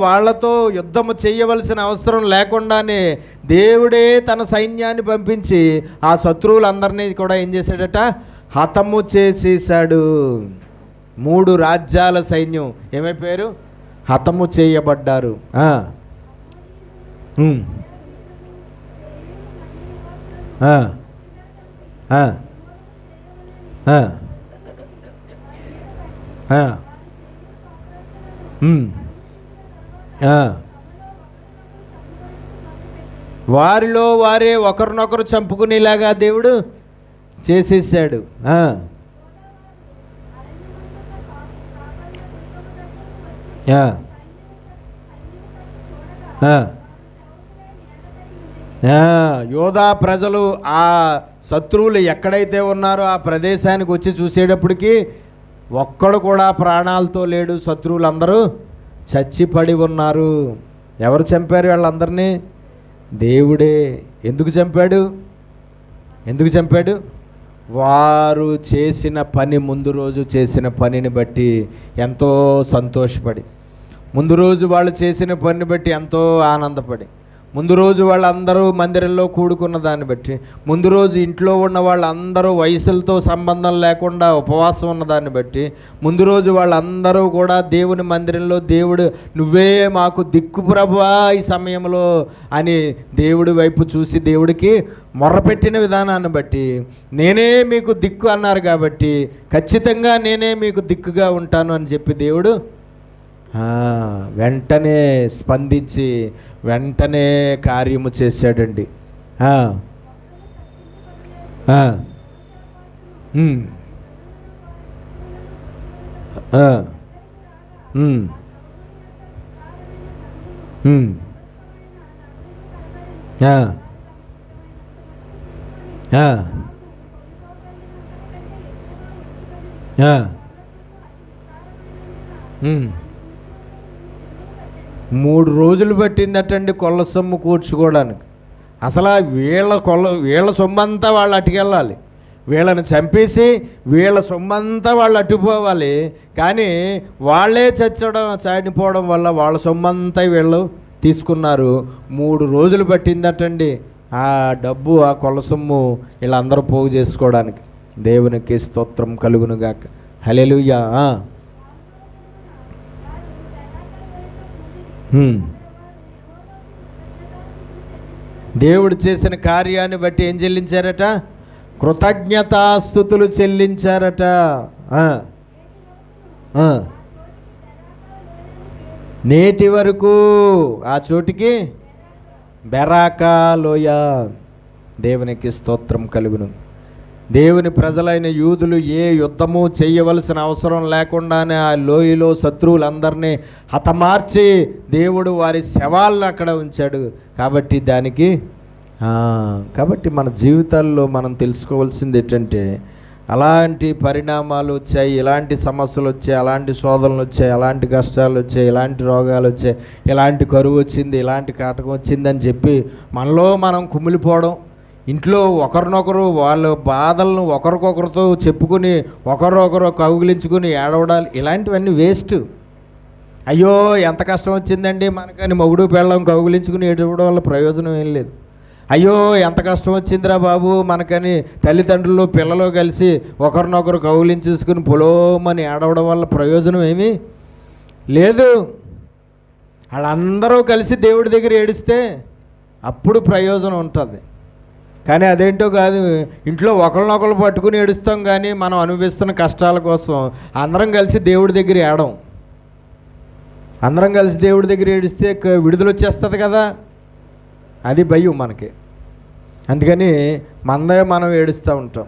వాళ్ళతో యుద్ధము చేయవలసిన అవసరం లేకుండానే దేవుడే తన సైన్యాన్ని పంపించి ఆ శత్రువులందరినీ కూడా ఏం చేశాడట? హతము చేసేశాడు. 3 రాజ్యాల సైన్యం ఏమైపోయారు? హతము చేయబడ్డారు. వారిలో వారే ఒకరినొకరు చంపుకునేలాగా దేవుడు చేసేసాడు. యోధా ప్రజలు ఆ శత్రువులు ఎక్కడైతే ఉన్నారో ఆ ప్రదేశానికి వచ్చి చూసేటప్పటికి ఒక్కడు కూడా ప్రాణాలతో లేడు. శత్రువులందరూ చచ్చిపడి ఉన్నారు. ఎవరు చంపారు వాళ్ళందరినీ? దేవుడే. ఎందుకు చంపాడు? వారు చేసిన పని, ముందు రోజు చేసిన పనిని బట్టి ఎంతో సంతోషపడి, ముందు రోజు వాళ్ళు చేసిన పనిని బట్టి ఎంతో ఆనందపడి, ముందు రోజు వాళ్ళందరూ మందిరంలో కూడుకున్న దాన్ని బట్టి, ముందు రోజు ఇంట్లో ఉన్న వాళ్ళందరూ వయసులతో సంబంధం లేకుండా ఉపవాసం ఉన్న దాన్ని బట్టి, ముందు రోజు వాళ్ళందరూ కూడా దేవుని మందిరంలో దేవుడు నువ్వే మాకు దిక్కు ప్రభువా ఈ సమయంలో అని దేవుడి వైపు చూసి దేవుడికి మొర్రపెట్టిన విధానాన్ని బట్టి నేనే మీకు దిక్కు అన్నారు కాబట్టి ఖచ్చితంగా నేనే మీకు దిక్కుగా ఉంటాను అని చెప్పి దేవుడు వెంటనే స్పందించి వెంటనే కార్యము చేశాడండి. మూడు రోజులు పట్టిందటండి కొల్ల సొమ్ము కూర్చుకోవడానికి. అసలు వీళ్ళ సొమ్మంతా వాళ్ళు అటుకెళ్ళాలి, వీళ్ళని చంపేసి వీళ్ళ సొమ్మంతా వాళ్ళు అట్టుపోవాలి. కానీ వాళ్ళే చనిపోవడం వల్ల వాళ్ళ సొమ్మంతా వీళ్ళు తీసుకున్నారు. 3 రోజులు పట్టిందటండి ఆ డబ్బు, ఆ కొల్ల సొమ్ము వీళ్ళందరూ పోగు చేసుకోవడానికి. దేవునికి స్తోత్రం కలుగునుగాక. హల్లెలూయా. దేవుడు చేసిన కార్యాన్ని బట్టి ఏం చెల్లించారట? కృతజ్ఞతాస్తుతులు చెల్లించారట. నేటి వరకు ఆ చోటికి బెరాకా లోయ. దేవునికి స్తోత్రం కలుగును. దేవుని ప్రజలైన యూదులు ఏ యుద్ధము చేయవలసిన అవసరం లేకుండానే ఆ లోయలో శత్రువులందరినీ హతమార్చి దేవుడు వారి శవాలను అక్కడ ఉంచాడు. కాబట్టి మన జీవితాల్లో మనం తెలుసుకోవాల్సింది ఏంటంటే, అలాంటి పరిణామాలు వచ్చాయి, ఇలాంటి సమస్యలు వచ్చాయి, అలాంటి శోధనలు వచ్చాయి, అలాంటి కష్టాలు వచ్చాయి, ఇలాంటి రోగాలు వచ్చాయి, ఇలాంటి కరువు వచ్చింది, ఇలాంటి కాటకం వచ్చిందని చెప్పి మనలో మనం కుమిలిపోవడం, ఇంట్లో ఒకరినొకరు వాళ్ళ బాధలను ఒకరికొకరితో చెప్పుకుని ఒకరొకరు కౌగిలించుకుని ఏడవడాలు, ఇలాంటివన్నీ వేస్ట్. అయ్యో ఎంత కష్టం వచ్చిందండి మనకని మొగుడు పెళ్ళం కౌగిలించుకుని ఏడవడం వల్ల ప్రయోజనం ఏం లేదు. అయ్యో ఎంత కష్టం వచ్చిందిరా బాబు మనకని తల్లిదండ్రులు పిల్లలు కలిసి ఒకరినొకరు కౌగిలించేసుకుని పొలోమని ఏడవడం వల్ల ప్రయోజనం ఏమీ లేదు. వాళ్ళందరూ కలిసి దేవుడి దగ్గర ఏడిస్తే అప్పుడు ప్రయోజనం ఉంటుంది. కానీ అదేంటో కాదు, ఇంట్లో ఒకరినొకరు పట్టుకుని ఏడుస్తాం, కానీ మనం అనుభవిస్తున్న కష్టాల కోసం అందరం కలిసి దేవుడి దగ్గర ఏడం. అందరం కలిసి దేవుడి దగ్గర ఏడిస్తే విడుదల వచ్చేస్తుంది కదా, అది భయం మనకి. అందుకని మనం ఏడుస్తూ ఉంటాం.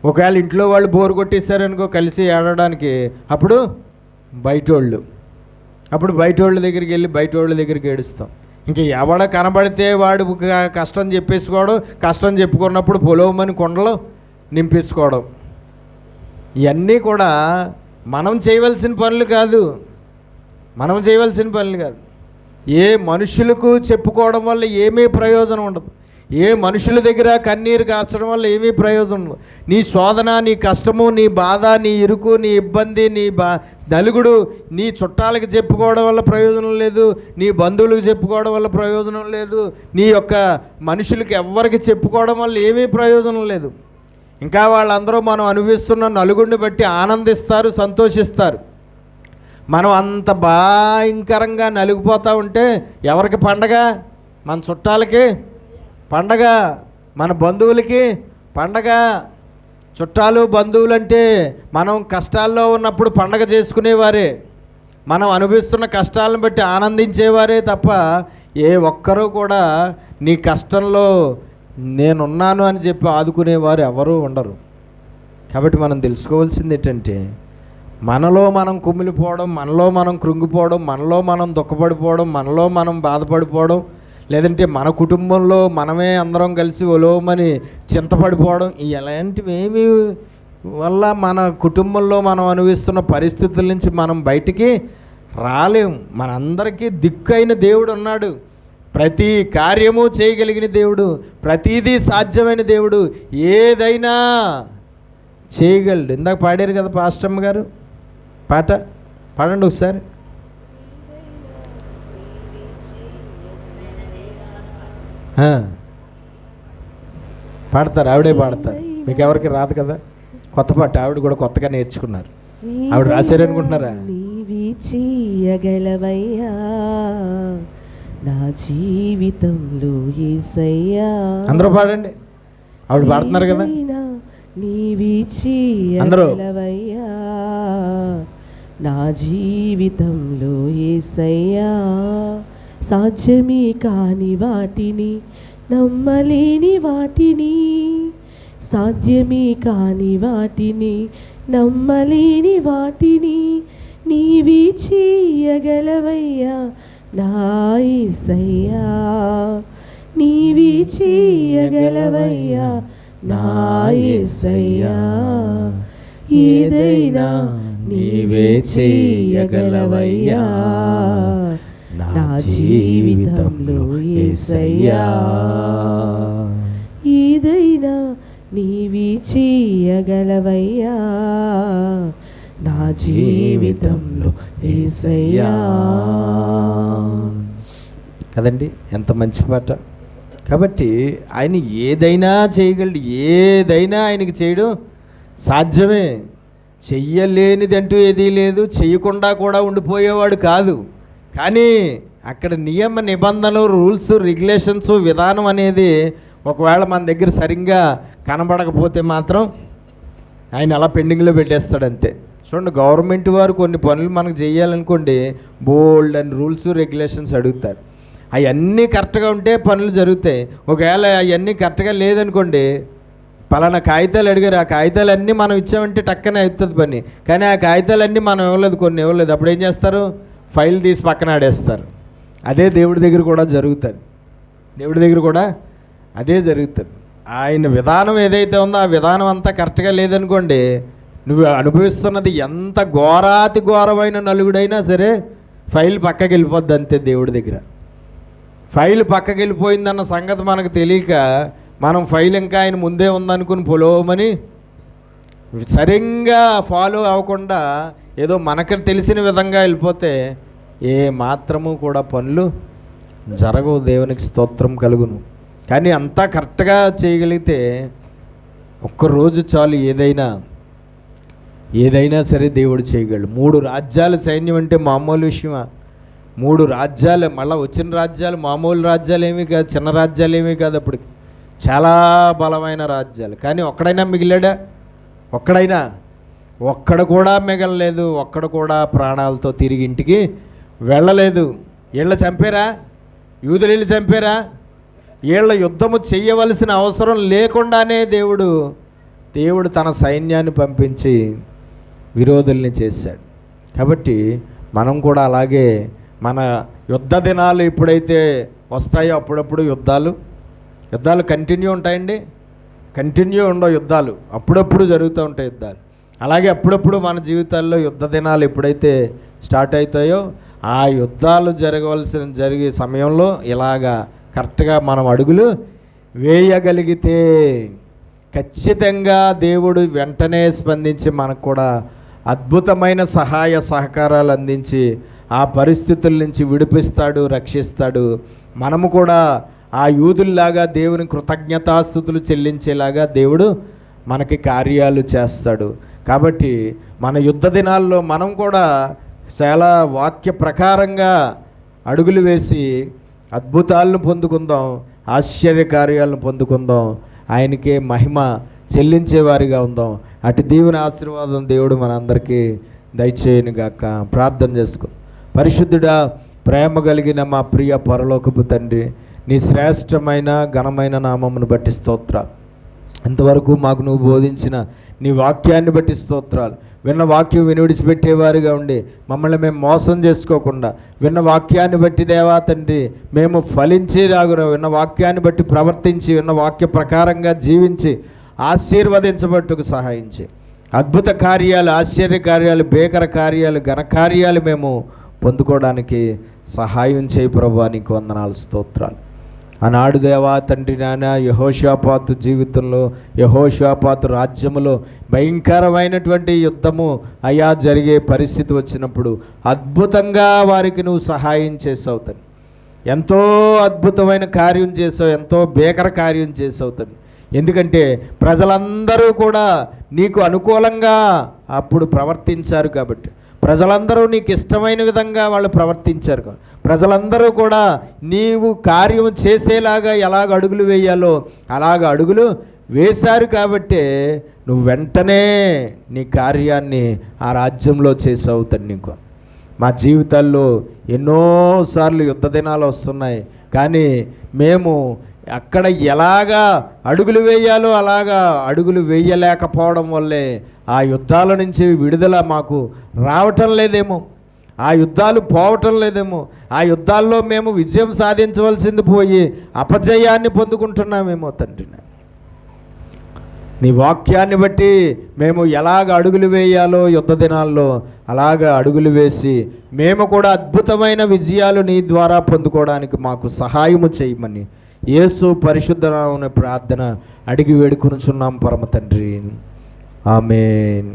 ఒకవేళ ఇంట్లో వాళ్ళు బోరు కొట్టేశారనుకో కలిసి ఏడవడానికి, అప్పుడు బయటోళ్ళ దగ్గరికి వెళ్ళి బయటోళ్ళ దగ్గరికి ఏడుస్తాం. ఇంక ఎవడ కనబడితే వాడు కష్టం చెప్పేసుకోవడం, కష్టం చెప్పుకున్నప్పుడు పొలవమని కొండలు నింపేసుకోవడం, ఇవన్నీ కూడా మనం చేయవలసిన పనులు కాదు. ఏ మనుషులకు చెప్పుకోవడం వల్ల ఏమీ ప్రయోజనం ఉండదు. ఏ మనుషుల దగ్గర కన్నీరు కార్చడం వల్ల ఏమీ ప్రయోజనం ఉండదు. నీ శోధన, నీ కష్టము, నీ బాధ, నీ ఇరుకు, నీ ఇబ్బంది, నీ నలుగుడు నీ చుట్టాలకు చెప్పుకోవడం వల్ల ప్రయోజనం లేదు, నీ బంధువులకు చెప్పుకోవడం వల్ల ప్రయోజనం లేదు, నీ యొక్క మనుషులకి ఎవ్వరికి చెప్పుకోవడం వల్ల ఏమీ ప్రయోజనం లేదు. ఇంకా వాళ్ళందరూ మనం అనుభవిస్తున్న నలుగుడిని బట్టి ఆనందిస్తారు, సంతోషిస్తారు. మనం అంత భయంకరంగా నలిగిపోతూ ఉంటే ఎవరికి పండగ? మన చుట్టాలకి పండగ, మన బంధువులకి పండగ. చుట్టాలు బంధువులు అంటే మనం కష్టాల్లో ఉన్నప్పుడు పండగ చేసుకునేవారే, మనం అనుభవిస్తున్న కష్టాలను బట్టి ఆనందించేవారే తప్ప ఏ ఒక్కరూ కూడా నీ కష్టంలో నేనున్నాను అని చెప్పి ఆదుకునేవారు ఎవరూ ఉండరు. కాబట్టి మనం తెలుసుకోవాల్సింది ఏంటంటే, మనలో మనం కుమిలిపోవడం, మనలో మనం కృంగిపోవడం, మనలో మనం దుఃఖపడిపోవడం, మనలో మనం బాధపడిపోవడం, లేదంటే మన కుటుంబంలో మనమే అందరం కలిసి ఒలోమని చింతపడిపోవడం, ఇలాంటివేమీ వల్ల మన కుటుంబంలో మనం అనుభవిస్తున్న పరిస్థితుల నుంచి మనం బయటికి రాలేము. మనందరికీ దిక్కైన దేవుడు ఉన్నాడు, ప్రతి కార్యము చేయగలిగిన దేవుడు, ప్రతిదీ సాధ్యమైన దేవుడు, ఏదైనా చేయగలడు. ఇందాక పాడారు కదా పాస్టమ్మ గారు, పాట పాడండి ఒకసారి. పాడతారు, ఆవిడే పాడతారు. మీకు ఎవరికి రాదు కదా, కొత్త పాట ఆవిడ కూడా కొత్తగా నేర్చుకున్నారు. ఆవిడ రాశారు అనుకుంటున్నారా? నీవి చేయగలవయ్యా నా జీవితంలో యేసయ్యా. అందరూ పాడండి, ఆవిడ పాడుతున్నారు కదా. నీవి చేయగలవయ్యా నా జీవితంలో యేసయ్యా, సాధ్యమే కాని వాటిని నమ్మలేని వాటిని, సాధ్యమే కాని వాటిని నమ్మలేని వాటిని నీవి చేయగలవయ్యా నా యేసయ్యా, నీవి చేయగలవయ్యా నా యేసయ్యా, ఏదైనా నీవే చేయగలవయ్యా నా జీవితంలో యేసయ్యా, ఏదైనా నీవి చేయగలవయ్యా నా జీవితంలో యేసయ్యా. కదండి, ఎంత మంచి పాట. కాబట్టి ఆయన ఏదైనా చేయగలడు, ఏదైనా ఆయనకి చేయడం సాధ్యమే. చెయ్యలేనిదంటూ ఏదీ లేదు, చెయ్యకుండా కూడా ఉండిపోయేవాడు కాదు. కానీ అక్కడ నియమ నిబంధనలు, రూల్స్, రెగ్యులేషన్స్, విధానం అనేది ఒకవేళ మన దగ్గర సరిగ్గా కనబడకపోతే మాత్రం ఆయన అలా పెండింగ్లో పెట్టేస్తాడు అంతే. చూడండి, గవర్నమెంట్ వారు కొన్ని పనులు మనకు చేయాలనుకోండి, బోల్డ్ అండ్ రూల్స్ రెగ్యులేషన్స్ అడుగుతారు. అవన్నీ కరెక్ట్గా ఉంటే పనులు జరుగుతాయి. ఒకవేళ అవన్నీ కరెక్ట్గా లేదనుకోండి, పలానా కాగితాలు అడిగారు, ఆ కాగితాలన్నీ మనం ఇచ్చామంటే టక్కనే అవుతుంది పని. కానీ ఆ కాగితాలన్నీ మనం ఇవ్వలేదు, కొన్ని ఇవ్వలేదు. అప్పుడు ఏం చేస్తారు? ఫైల్ తీసి పక్కన ఆడేస్తారు. అదే దేవుడి దగ్గర కూడా జరుగుతుంది. దేవుడి దగ్గర కూడా అదే జరుగుతుంది. ఆయన విధానం ఏదైతే ఉందో ఆ విధానం అంతా కరెక్ట్గా లేదనుకోండి, నువ్వు అనుభవిస్తున్నది ఎంత ఘోరాతి ఘోరమైన నలుగుడైనా సరే ఫైల్ పక్కకి వెళ్ళిపోద్ది అంతే. దేవుడి దగ్గర ఫైల్ పక్కకి వెళ్ళిపోయిందన్న సంగతి మనకు తెలియక మనం ఫైల్ ఇంకా ఆయన ముందే ఉందనుకుని పొలవమని సరిగ్గా ఫాలో అవ్వకుండా ఏదో మనకు తెలిసిన విధంగా వెళ్ళిపోతే ఏ మాత్రము కూడా పనులు జరగవు. దేవునికి స్తోత్రం కలుగును. కానీ అంతా కరెక్ట్గా చేయగలిగితే ఒక్కరోజు చాలు, ఏదైనా సరే దేవుడు చేయగలడు. 3 రాజ్యాల సైన్యం అంటే మామూలు విషయమా? 3 రాజ్యాలు, మళ్ళీ వచ్చిన రాజ్యాలు మామూలు రాజ్యాలు ఏమీ కాదు, చిన్న రాజ్యాలు ఏమీ కాదు. అప్పటికి చాలా బలమైన రాజ్యాలు. కానీ ఒక్కడైనా మిగిలాడా? ఒక్కడు కూడా మిగలలేదు. ఒక్కడు కూడా ప్రాణాలతో తిరిగి ఇంటికి వెళ్ళలేదు. వీళ్ళ చంపారా? యూదులు చంపారా? వీళ్ళ యుద్ధము చేయవలసిన అవసరం లేకుండానే దేవుడు తన సైన్యాన్ని పంపించి విరోధుల్ని చేశాడు. కాబట్టి మనం కూడా అలాగే మన యుద్ధ దినాలు ఎప్పుడైతే వస్తాయో అప్పుడప్పుడు యుద్ధాలు కంటిన్యూ ఉంటాయండి. కంటిన్యూ ఉండవు యుద్ధాలు, అప్పుడప్పుడు జరుగుతూ ఉంటాయి యుద్ధాలు. అలాగే అప్పుడప్పుడు మన జీవితాల్లో యుద్ధ దినాలు ఎప్పుడైతే స్టార్ట్ అవుతాయో ఆ యుద్ధాలు జరిగే సమయంలో ఇలాగా కరెక్ట్గా మనం అడుగులు వేయగలిగితే ఖచ్చితంగా దేవుడు వెంటనే స్పందించి మనకు కూడా అద్భుతమైన సహాయ సహకారాలు అందించి ఆ పరిస్థితుల నుంచి విడిపిస్తాడు, రక్షిస్తాడు. మనము కూడా ఆ యూదుల్లాగా దేవుని కృతజ్ఞతాస్తుతులు చెల్లించేలాగా దేవుడు మనకి కార్యాలు చేస్తాడు. కాబట్టి మన యుద్ధ దినాల్లో మనం కూడా చాలా వాక్య ప్రకారంగా అడుగులు వేసి అద్భుతాలను పొందుకుందాం, ఆశ్చర్య కార్యాలను పొందుకుందాం, ఆయనకే మహిమ చెల్లించేవారిగా ఉందాం. అటు దీవెన ఆశీర్వాదం దేవుడు మనందరికీ దయచేయను గాక. ప్రార్థన చేసుకుందాం. పరిశుద్ధుడా, ప్రేమ కలిగిన మా ప్రియ పరలోకపు తండ్రి, నీ శ్రేష్టమైన ఘనమైన నామమును బట్టి స్తోత్రాలు. ఇంతవరకు మాకు నువ్వు బోధించిన నీ వాక్యాన్ని బట్టి స్తోత్రాలు. విన్న వాక్యం విడిచిపెట్టేవారిగా ఉండి మమ్మల్ని మేము మోసం చేసుకోకుండా విన్న వాక్యాన్ని బట్టి దేవా తండ్రి మేము ఫలించేలాగున విన్న వాక్యాన్ని బట్టి ప్రవర్తించి విన్న వాక్య ప్రకారంగా జీవించి ఆశీర్వదించబట్టుకు సహాయించి అద్భుత కార్యాలు, ఆశ్చర్య కార్యాలు, భీకర కార్యాలు, ఘనకార్యాలు మేము పొందుకోవడానికి సహాయం చేయి ప్రభువా. నీకు వందనాలు, స్తోత్రాలు. ఆనాడు దేవా తండ్రి నాయన యెహోషాపాతు జీవితంలో, యెహోషాపాతు రాజ్యములో భయంకరమైనటువంటి యుద్ధము అయ్యా జరిగే పరిస్థితి వచ్చినప్పుడు అద్భుతంగా వారికి నువ్వు సహాయం చేసావు తండ్రి. ఎంతో అద్భుతమైన కార్యం చేసావు, ఎంతో భీకర కార్యం చేసావు తండ్రి. ఎందుకంటే ప్రజలందరూ కూడా నీకు అనుకూలంగా అప్పుడు ప్రవర్తించారు కాబట్టి, ప్రజలందరూ నీకు ఇష్టమైన విధంగా వాళ్ళు ప్రవర్తించారు. ప్రజలందరూ కూడా నీవు కార్యం చేసేలాగా ఎలాగ అడుగులు వేయాలో అలాగ అడుగులు వేశారు. కాబట్టి నువ్వు వెంటనే నీ కార్యాన్ని ఆ రాజ్యంలో చేసావు తండ్రి. నీకు మా జీవితాల్లో ఎన్నోసార్లు యుద్ధ దినాలు వస్తున్నాయి, కానీ మేము అక్కడ ఎలాగా అడుగులు వేయాలో అలాగా అడుగులు వేయలేకపోవడం వల్లే ఆ యుద్ధాల నుంచి విడుదల మాకు రావటం లేదేమో, ఆ యుద్ధాలు పోవటం లేదేమో, ఆ యుద్ధాల్లో మేము విజయం సాధించవలసింది పోయి అపజయాన్ని పొందుకుంటున్నామేమో తండ్రి. నీ వాక్యాన్ని బట్టి మేము ఎలాగ అడుగులు వేయాలో యుద్ధ దినాల్లో అలాగ అడుగులు వేసి మేము కూడా అద్భుతమైన విజయాలు నీ ద్వారా పొందుకోవడానికి మాకు సహాయము చేయమని యేసు పరిశుద్ధ నామమున ప్రార్థన అడిగి వేడుకొనుచున్నాం పరమ తండ్రి. ఆమేన్.